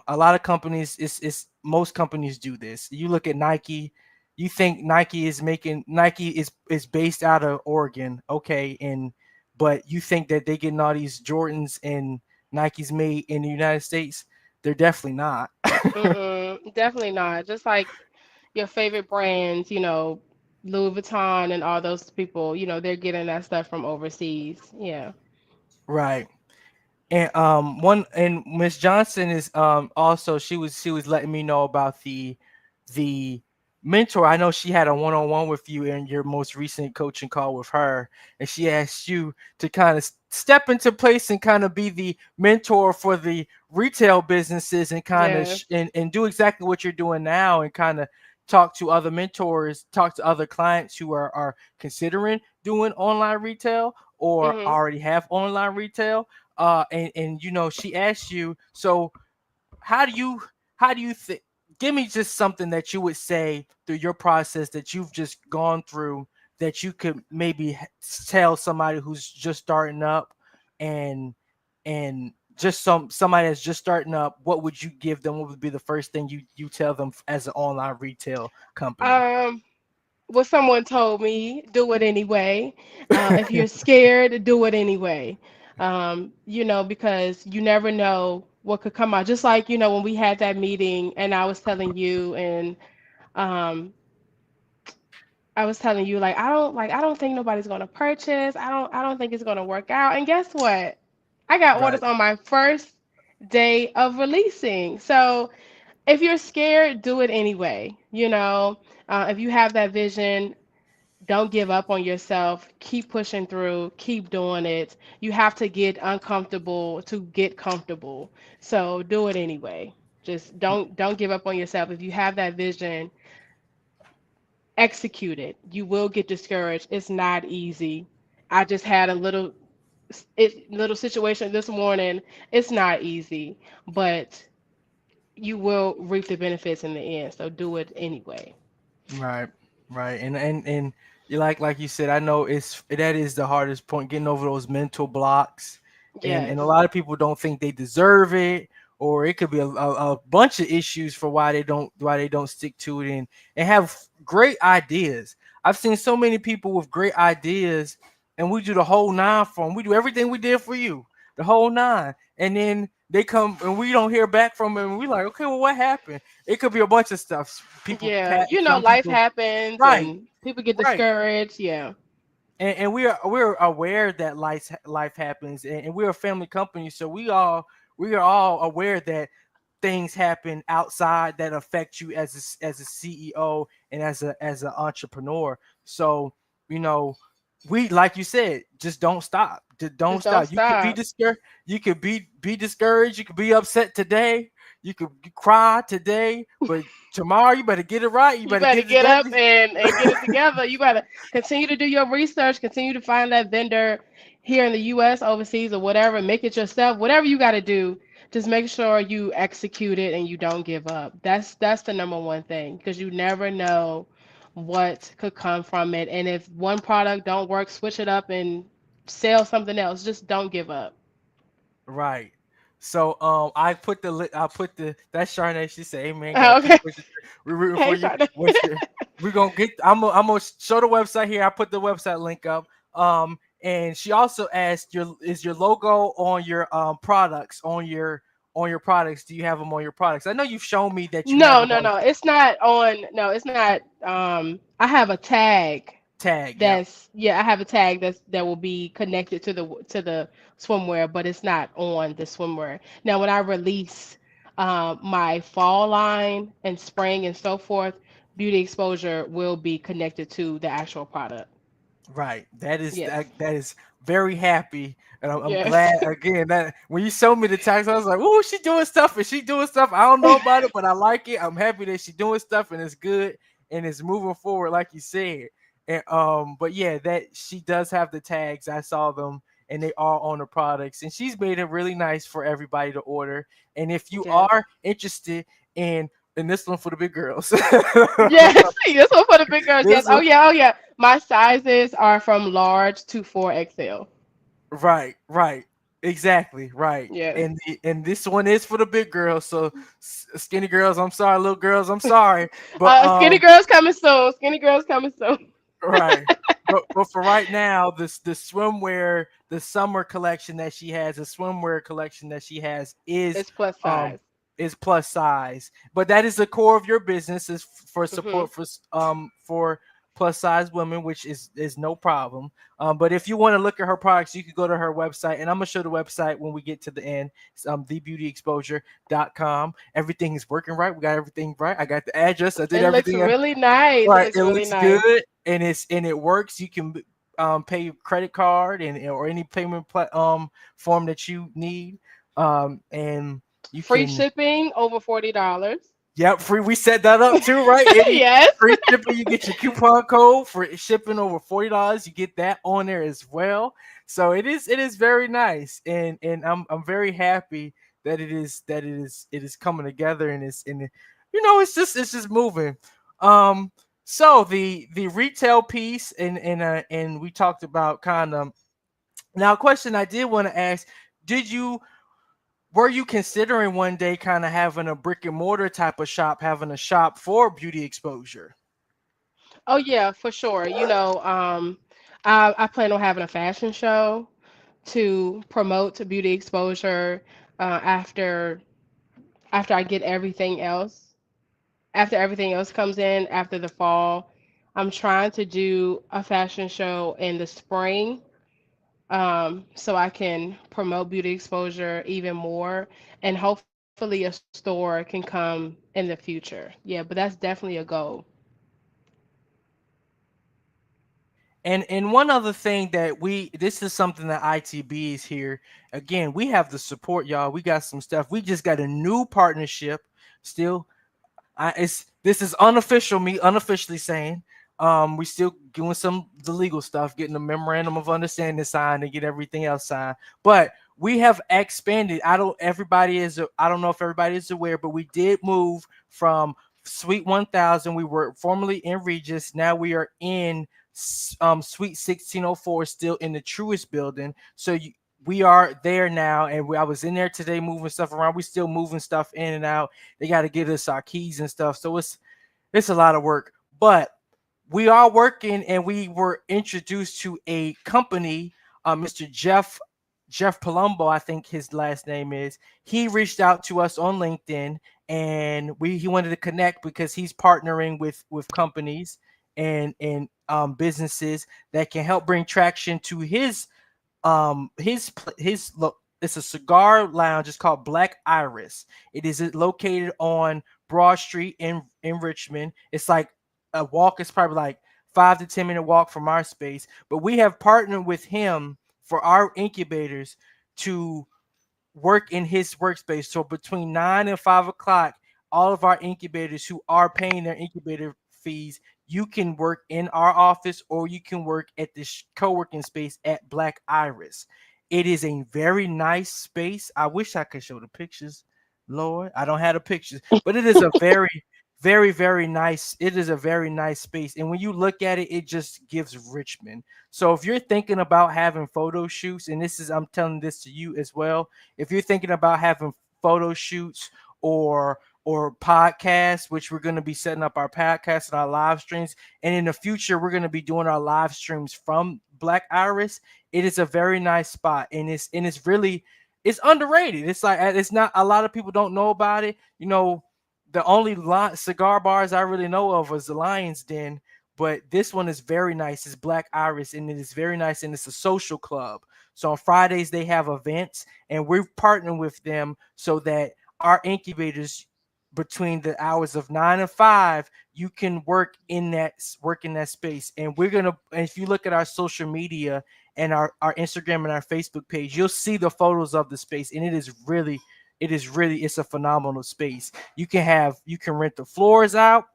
a lot of companies, it's most companies do this. You look at Nike, you think Nike is based out of Oregon, okay, and but you think that they getting all these Jordans and Nikes made in the United States. They're definitely not. Mm-mm, definitely not. Just like your favorite brands, Louis Vuitton and all those people, they're getting that stuff from overseas. Yeah. Right. And one and Miss Johnson is also she was letting me know about the mentor. I know she had a one-on-one with you in your most recent coaching call with her, and she asked you to kind of step into place and kind of be the mentor for the retail businesses and kind of Yes. and do exactly what you're doing now and kind of talk to other mentors, talk to other clients who are considering doing online retail or Mhm. already have online retail. And she asked you, so how do you think, give me just something that you would say through your process that you've just gone through that you could maybe tell somebody who's just starting up, and just somebody that's just starting up. What would you give them? What would be the first thing you tell them as an online retail company? Um, what someone told me, do it anyway. If you're scared, do it anyway. Because you never know what could come out. Just like, when we had that meeting and um I was telling you, like, I don't think nobody's gonna purchase. I don't think it's gonna work out. And guess what? I got orders Right. on my first day of releasing. So if you're scared, do it anyway. If you have that vision, don't give up on yourself. Keep pushing through. Keep doing it. You have to get uncomfortable to get comfortable. So do it anyway. Just don't give up on yourself. If you have that vision, execute it. You will get discouraged. It's not easy. I just had a little situation this morning. It's not easy, but you will reap the benefits in the end. So do it anyway. Right, right, and you like you said, I know that is the hardest point, getting over those mental blocks, and a Yes. lot of people don't think they deserve it, or it could be a bunch of issues for why they don't stick to it and have great ideas. I've seen so many people with great ideas, and we do the whole nine for them. We do everything we did for you, the whole nine, and then they come and we don't hear back from them. And we like, okay, well, what happened? It could be a bunch of stuff. Yeah. Some Life people, happens right, and people get right, discouraged. Yeah. and we're aware that life happens, and we're a family company, so we are all aware that things happen outside that affect you as a CEO and as an entrepreneur. So you know, we like you said, just don't stop. Just don't Just don't stop. You could be stop. discouraged. You could be discouraged. You could be upset today. You could cry today, but tomorrow you better get it right. You You better better get it get up together. and get it together. You better continue to do your research, continue to find that vendor here in the US, overseas, or whatever. Make it yourself. Whatever you got to do, just make sure you execute it and you don't give up. That's the number one thing because you never know what could come from it. And if one product don't work, switch it up and sell something else. Just don't give up. Right. So I put the that's Charnay. She said, "Hey man, gotta keep Okay. pushing. We're rooting for Hey, you. Shonda. We're gonna get. I'm gonna show the website here. I put the website link up. And she also asked, is your logo on your products on your products? Do you have them on your products? I know you've shown me that you have No, them no, on no. It's not on. No, it's not. I have a tag. tag. Yep. That's yeah. I have a tag that will be connected to the swimwear, but it's not on the swimwear. Now, when I release my fall line and spring and so forth, beauty exposure will be connected to the actual product. Right. That is Yes. that is very happy, and I'm Yes. glad again that when you showed me the text, I was like, "Oh, she doing stuff, and she doing stuff. I don't know about it, but I like it. I'm happy that she doing stuff, and it's good, and it's moving forward, like you said." And but yeah, that she does have the tags. I saw them, and they are on the products, and she's made it really nice for everybody to order. And if you Yes. are interested in this one for the big girls, Yes. This one for the big girls. Yes. this Oh one. yeah. Oh yeah. My sizes are from large to 4XL. Right, right, exactly, right. Yes. And this one is for the big girls. So skinny girls, I'm sorry. Little girls, I'm sorry. But Skinny girls coming soon. Skinny girls coming soon. right. But for right now, the swimwear, the summer collection that she has, the swimwear collection that she has It's plus um size. is plus size. But that is the core of your business is for Hmm. support for plus size women, which is no problem. But if you want to look at her products, you can go to her website, and I'm gonna show the website when we get to the end. It's thebeautyexposure.com. Everything is working right. We got everything right. I got the address. I did It looks everything. really nice. It Right, looks it really looks nice. good, and it works. You can pay your credit card or any payment form that you need, and you Free can. shipping over $40. Yep, free. We set that up too, right? Any Yes. free shipping, you get your coupon code for shipping over $40. You get that on there as well. So it is very nice, and I'm very happy that it is coming together, and it's just moving. Um, so the retail piece, and we talked about kind of now. A question I did want to ask: Did you were you considering one day kind of having a brick and mortar type of shop, having a shop for beauty exposure? Oh yeah, for sure. I plan on having a fashion show to promote to beauty exposure after I get everything else. After everything else comes in after the fall, I'm trying to do a fashion show in the spring so I can promote beauty exposure even more and hopefully hopefully a store can come in the future. Yeah, but that's definitely a goal. And one other thing that we this is something that ITB is here. Again, we have the support, y'all. We got some stuff. We just got a new partnership still. It's this is unofficial, me unofficially saying. We still doing some the legal stuff, getting the memorandum of understanding signed and get everything else signed. But we have expanded. I don't know if everybody is aware, but we did move from Suite 1000. We were formerly in Regis. Now we are in Suite 1604, still in the Truist building. So we are there now, and I was in there today moving stuff around. We still moving stuff in and out. They got to get us our keys and stuff, so it's a lot of work. But we are working, and we were introduced to a company, Mr. Jeff Palumbo, I think his last name is. He reached out to us on LinkedIn, and he wanted to connect because he's partnering with companies and businesses that can help bring traction to it's a cigar lounge. It's called Black Iris. It is located on Broad Street in Richmond. It's like a walk. It's probably like 5 to 10 minute walk from our space. But we have partnered with him for our incubators to work in his workspace. So between 9 and 5 o'clock, all of our incubators who are paying their incubator fees, you can work in our office or you can work at this co-working space at Black Iris. It is a very nice space. I wish I could show the pictures. Lord, I don't have the pictures, but it is a very nice. It is a very nice space. And when you look at it, it just gives Richmond. So if you're thinking about having photo shoots, and I'm telling this to you as well, if you're thinking about having photo shoots or podcasts, which we're going to be setting up our podcasts and our live streams, and in the future we're going to be doing our live streams from Black Iris. It is a very nice spot, and it's really it's underrated. It's like it's not a lot of people don't know about it. The only cigar bars I really know of is the Lion's Den, but this one is very nice. It's Black Iris, and it is very nice, and it's a social club. So on Fridays they have events, and we're partnering with them so that our incubators between the hours of 9 and 5, you can work in that space. And if you look at our social media and our Instagram and our Facebook page, you'll see the photos of the space, and it's a phenomenal space. You can rent the floors out,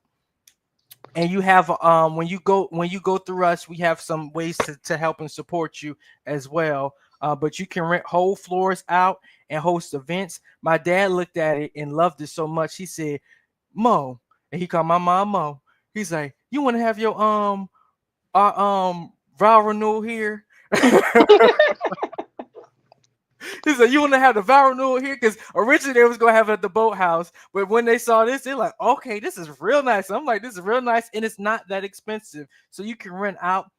and you have when you go through us, we have some ways to help and support you as well. But you can rent whole floors out and host events. My dad looked at it and loved it so much. He said, Mo, and he called my mom Mo. He's like, you want to have your vow renewal here? He said, you want to have the vow renewal here? Because originally they was going to have it at the boathouse. But when they saw this, they're like, okay, this is real nice. I'm like, this is real nice. And it's not that expensive. So you can rent out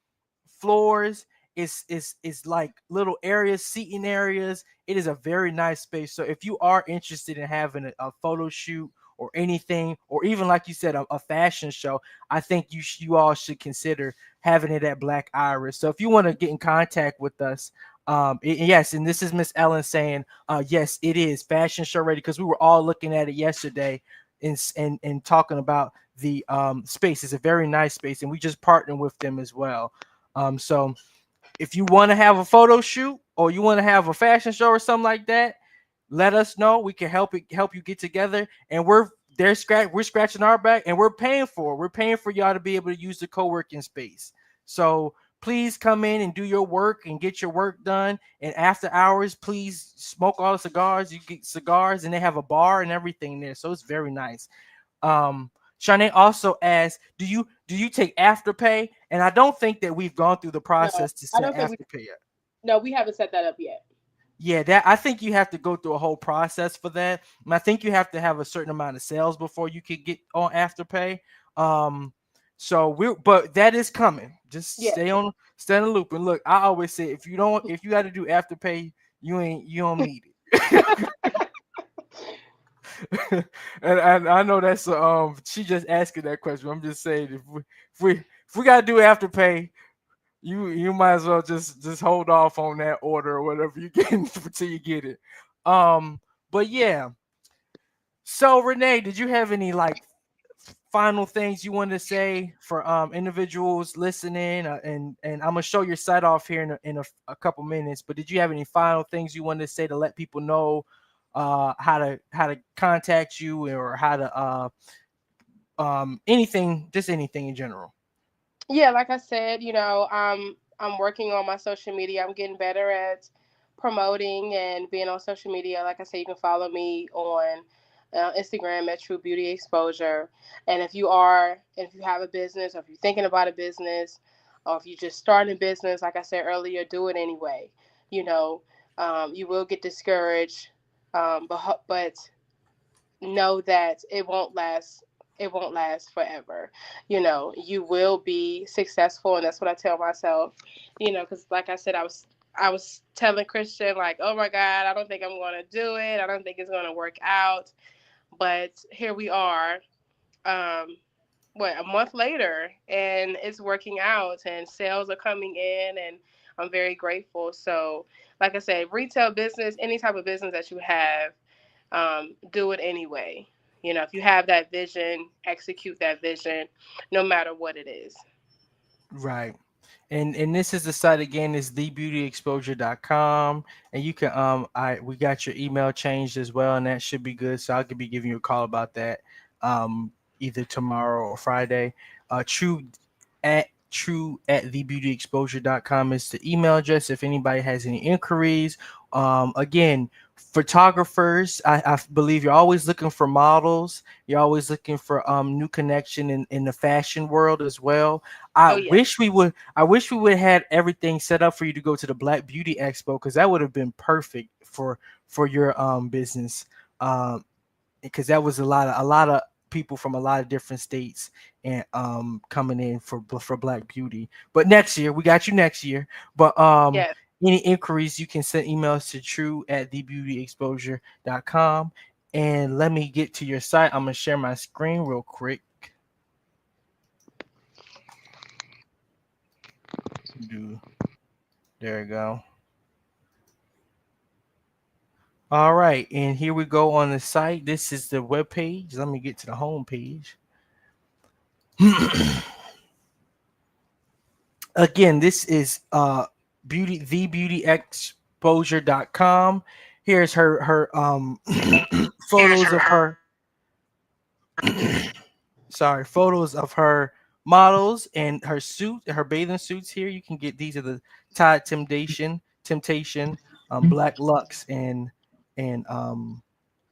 floors. It's like little areas, seating areas. It is a very nice space. So if you are interested in having a photo shoot or anything, or even like you said, a fashion show, I think you all should consider having it at Black Iris. So if you want to get in contact with us, yes, and this is Miss Ellen saying, yes, it is fashion show ready, because we were all looking at it yesterday and talking about the space. It's a very nice space, and we just partnered with them as well. So if you want to have a photo shoot or you want to have a fashion show or something like that, let us know. We can help you get together, and we're scratching our back, and we're paying for it. We're paying for y'all to be able to use the co-working space. So please come in and do your work and get your work done. And after hours, please smoke all the cigars. You get cigars, and they have a bar and everything there. So it's very nice. Shanae also asked, do you take afterpay? And I don't think that we've gone through the No, process to I set don't think we. afterpay yet. No, we haven't set that up yet. Yeah, that I think you have to go through a whole process for that. And I think you have to have a certain amount of sales before you could get on afterpay. Um, but that is coming. Just Yeah. stay on the loop. And look, I always say if you got to do afterpay, you don't need it. And I know that's she just asking that question. I'm just saying if we gotta do afterpay, you might as well just hold off on that order or whatever you get until you get it. But yeah, So Renee, did you have any like final things you want to say for individuals listening? And I'm gonna show your site off here in a couple minutes. But did you have any final things you wanted to say to let people know how to contact you or how to anything, just anything in general? Yeah, like I said, I'm working on my social media. I'm getting better at promoting and being on social media. Like I said, you can follow me on Instagram at True Beauty Exposure. And if you have a business, or if you're thinking about a business, or if you just starting a business, like I said earlier, do it anyway. You know, you will get discouraged, but know that it won't last forever. You will be successful, and that's what I tell myself. Because like I said, I was telling Christian, like, oh my God, I don't think I'm going to do it, I don't think it's going to work out. But here we are, um a month later, and it's working out, and sales are coming in, and I'm very grateful. So like I said, retail business, any type of business that you have, do it anyway. If you have that vision, execute that vision, no matter what it is. Right. And this is the site again, is thebeautyexposure.com. And you can I we got your email changed as well, and that should be good. So I could be giving you a call about that um either tomorrow or Friday. True at thebeautyexposure.com is the email address if anybody has any inquiries. Again, photographers, I believe you're always looking for models. You're always looking for new connection in the fashion world as well. I Oh wish yes. we would. I wish we would have had everything set up for you to go to the Black Beauty Expo, because that would have been perfect for your business. Um, because that was a lot of people from a lot of different states and coming in for Black Beauty. But next year, we got you next year. But Yes. any inquiries, you can send emails to true at thebeautyexposure.com. And let me get to your site. I'm gonna share my screen real quick. Do There we go. All right, and here we go on the site. This is the web page. Let me get to the home page. Again, this is thebeautyexposure.com. Here's her photos of her photos of her models and her suit, her bathing suits. Here you can get, these are the Tide Temptation, Black Lux, and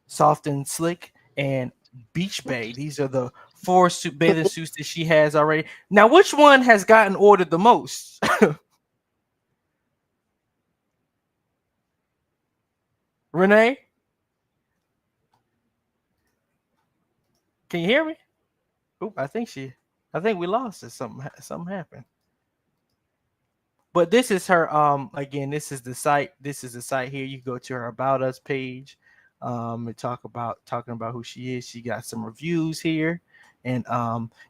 Soft and Slick, and Beach Bay. These are the four bathing suits that she has already. Now, which one has gotten ordered the most? Renee, can you hear me? Oop, I think we lost it. Something happened. But this is her. Again, this is the site. This is the site here. You go to her About Us page. And talking about who she is. She got some reviews here, and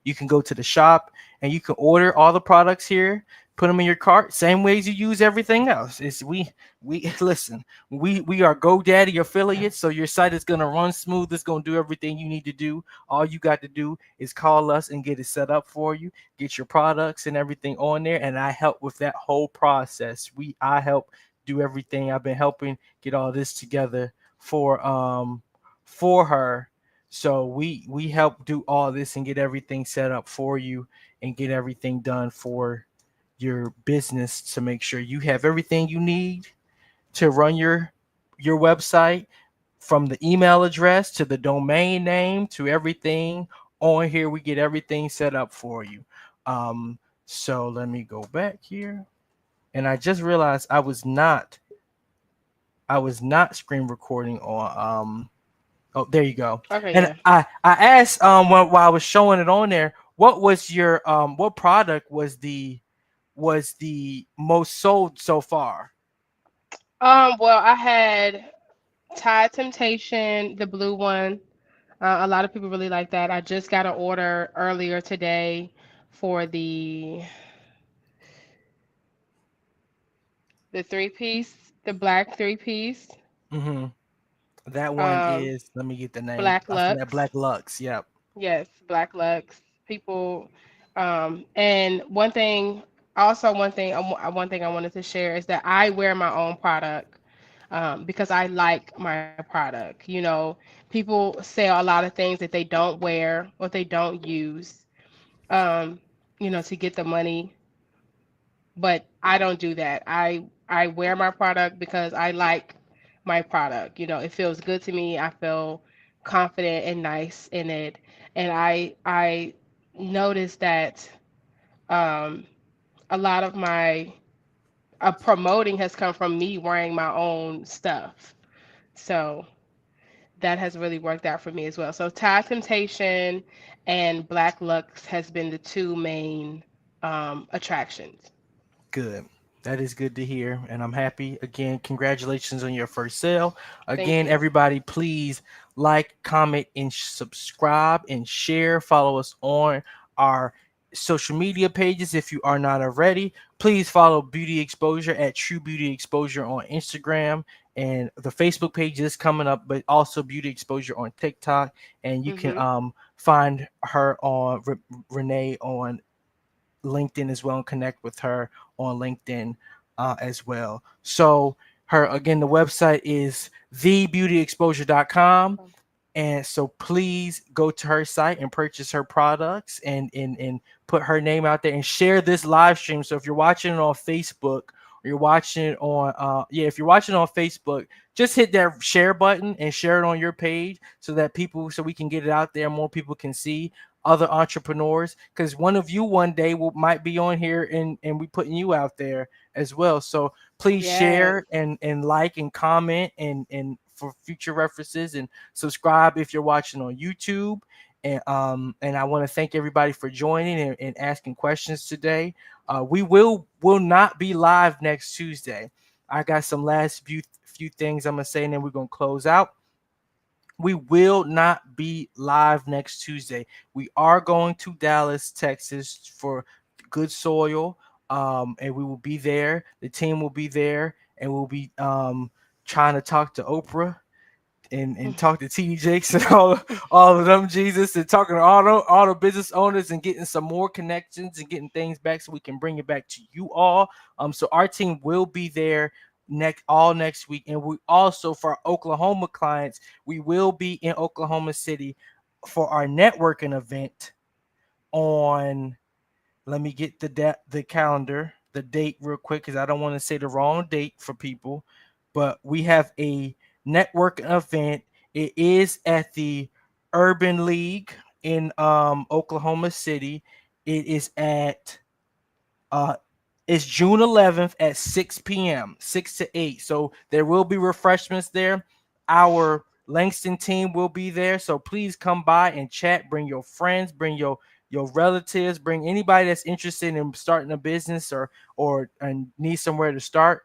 you can go to the shop and you can order all the products here. Put them in your cart. Same ways you use everything else. It's we listen. We are GoDaddy affiliates, so your site is gonna run smooth. It's gonna do everything you need to do. All you got to do is call us and get it set up for you, get your products and everything on there, and I help with that whole process. I help do everything. I've been helping get all this together for her. So we help do all this and get everything set up for you and get everything done for your business to make sure you have everything you need to run your website, from the email address to the domain name to everything on here. We get everything set up for you. So let me go back here. And I just realized I was not screen recording on oh, there you go. Okay. And Yeah. I asked while I was showing it on there, what was your what product was the most sold so far? Well, I had Tide Temptation, the blue one. A lot of people really like that. I just got an order earlier today for the three piece, the black three piece. Hmm. That one Um, is, let me get the name. Black I forgot, Lux. Black Lux. Yep. Yes, Black Lux. People, and one thing, also one thing I wanted to share is that I wear my own product, because I like my product. You know, people sell a lot of things that they don't wear or they don't use, um, to get the money, but I don't do that. I wear my product because I like my product. You know, it feels good to me. I feel confident and nice in it, and I noticed that, um, a lot of my promoting has come from me wearing my own stuff. So that has really worked out for me as well. So Tide Temptation and Black Lux has been the two main attractions. Good. That is good to hear, and I'm happy. Again, congratulations on your first sale. Thank Again, you. everybody, please like, comment, and subscribe and share. Follow us on our social media pages if you are not already. Please follow Beauty Exposure at True Beauty Exposure on Instagram, and the Facebook page is coming up, but also Beauty Exposure on TikTok. And you can Mhm. find her on Renee on LinkedIn as well and connect with her on LinkedIn as well. So her again, the website is thebeautyexposure.com, and so please go to her site and purchase her products and put her name out there and share this live stream. So if you're watching it on Facebook or you're watching it on if you're watching it on Facebook, just hit that share button and share it on your page so that people so we can get it out there, more people can see other entrepreneurs, because one of you one day might be on here and we putting you out there as well. So please Yes. share and like and comment and for future references, and subscribe if you're watching on YouTube. And I want to thank everybody for joining and asking questions today. We will not be live next Tuesday. I got some last few things I'm gonna say, and then we're gonna close out. We will not be live next Tuesday. We are going to Dallas, Texas for Good Soil, and we will be there. The team will be there, and we'll be trying to talk to Oprah and talk to TD Jakes and all of them, Jesus, and talking to all the business owners and getting some more connections and getting things back so we can bring it back to you all. So our team will be there next week, and we also for our Oklahoma clients, we will be in Oklahoma City for our networking event on, let me get the calendar, the date real quick because I don't want to say the wrong date for people. But we have a networking event. It is at the Urban League in Oklahoma City. It is at uh it's June 11th at 6 p.m., 6 to 8. So there will be refreshments there. Our Langston team will be there. So please come by and chat. Bring your friends, bring your relatives, bring anybody that's interested in starting a business or and need somewhere to start.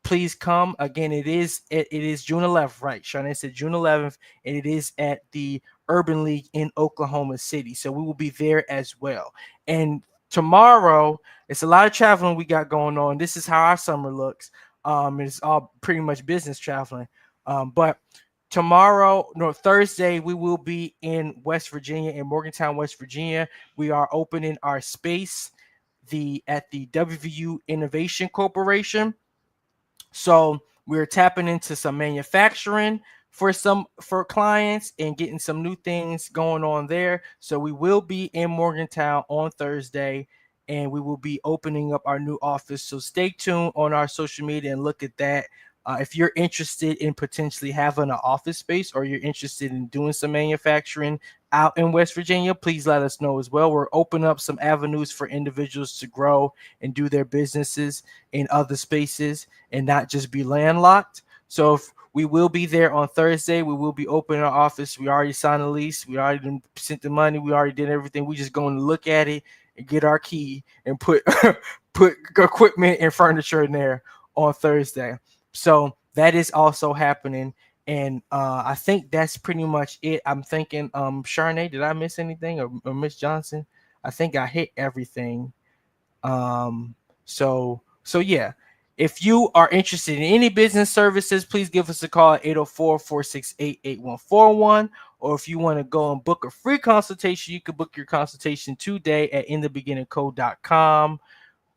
Please come. Again, it is June 11th, right? Shawnee said June 11th, and it is at the Urban League in Oklahoma City. So we will be there as well. And tomorrow, it's a lot of traveling we got going on. This is how our summer looks. It's all pretty much business traveling. But tomorrow, no, Thursday, we will be in West Virginia, in Morgantown, West Virginia. We are opening our space at the WVU Innovation Corporation. So we're tapping into some manufacturing for clients and getting some new things going on there. So we will be in Morgantown on Thursday, and we will be opening up our new office. So stay tuned on our social media and look at that. If you're interested in potentially having an office space or you're interested in doing some manufacturing out in West Virginia, please let us know as well. We're opening up some avenues for individuals to grow and do their businesses in other spaces and not just be landlocked. So if we will be there on Thursday. We will be opening our office. We already signed a lease. We already sent the money. We already did everything. We just going to look at it and get our key and put put equipment and furniture in there on Thursday. So that is also happening. And I think that's pretty much it. I'm thinking, Charnay, did I miss anything, or Miss Johnson? I think I hit everything. So yeah. If you are interested in any business services, please give us a call at 804-468-8141. Or if you want to go and book a free consultation, you can book your consultation today at inthebeginningcode.com.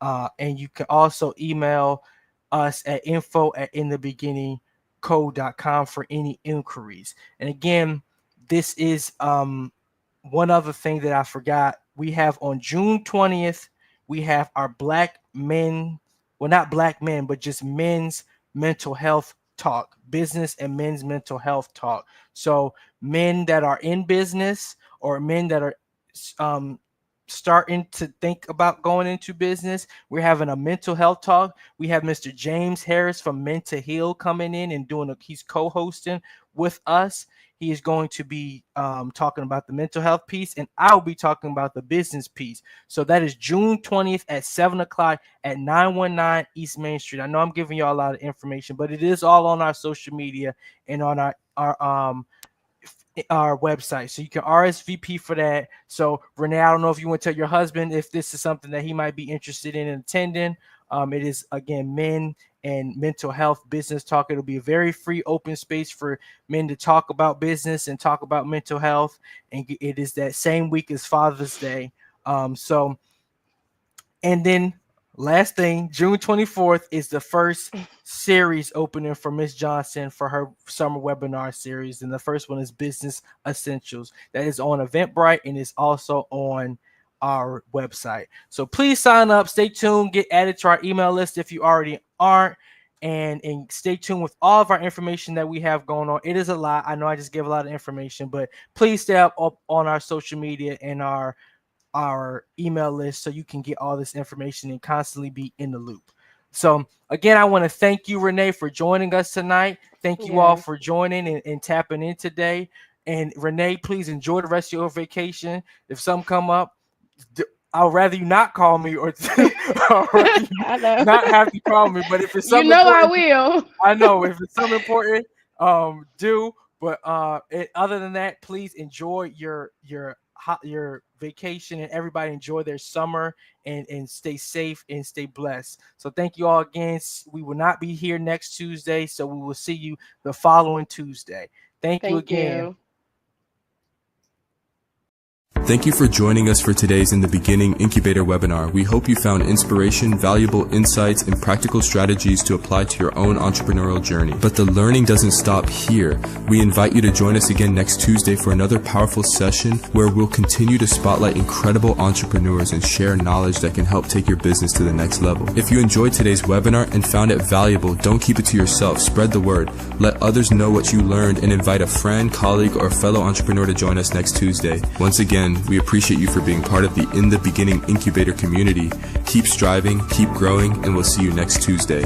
And you can also email us at info@inthebeginningcode.com for any inquiries. And again, this is one other thing that I forgot. We have on June 20th, we have our Black men, well, not black men, but just men's mental health talk, business and men's mental health talk. So men that are in business or men that are starting to think about going into business, we're having a mental health talk. We have Mr. James Harris from Men to Heal coming in and he's co-hosting with us. He is going to be talking about the mental health piece, and I'll be talking about the business piece. So that is June 20th at 7 o'clock at 919 East Main Street. I know I'm giving y'all a lot of information, but it is all on our social media and on our website, so you can RSVP for that. So Renee, I don't know if you want to tell your husband if this is something that he might be interested in attending. It is, again, men and mental health business talk. It'll be a very free, open space for men to talk about business and talk about mental health. And it is that same week as Father's Day. And then last thing, June 24th is the first series opening for Miss Johnson for her summer webinar series. And the first one is Business Essentials. That is on Eventbrite and is also on our website. So please sign up, stay tuned, get added to our email list if you already aren't, and stay tuned with all of our information that we have going on. It is a lot. I know I just gave a lot of information, but please stay up on our social media and our email list so you can get all this information and constantly be in the loop. So again, I want to thank you, Renee, for joining us tonight. Thank you all for joining and tapping in today. And Renee, please enjoy the rest of your vacation. If some come up, I'll rather you not call me or not have to call me. But if it's something I will. I know if it's something important, do. But other than that, please enjoy your vacation, and everybody enjoy their summer and stay safe and stay blessed. So thank you all again. We will not be here next Tuesday, so we will see you the following Tuesday. Thank you again. Thank you for joining us for today's In the Beginning Incubator webinar. We hope you found inspiration, valuable insights, and practical strategies to apply to your own entrepreneurial journey. But the learning doesn't stop here. We invite you to join us again next Tuesday for another powerful session where we'll continue to spotlight incredible entrepreneurs and share knowledge that can help take your business to the next level. If you enjoyed today's webinar and found it valuable, don't keep it to yourself. Spread the word. Let others know what you learned and invite a friend, colleague, or fellow entrepreneur to join us next Tuesday. Once again, we appreciate you for being part of the In the Beginning Incubator community. Keep striving, keep growing, and we'll see you next Tuesday.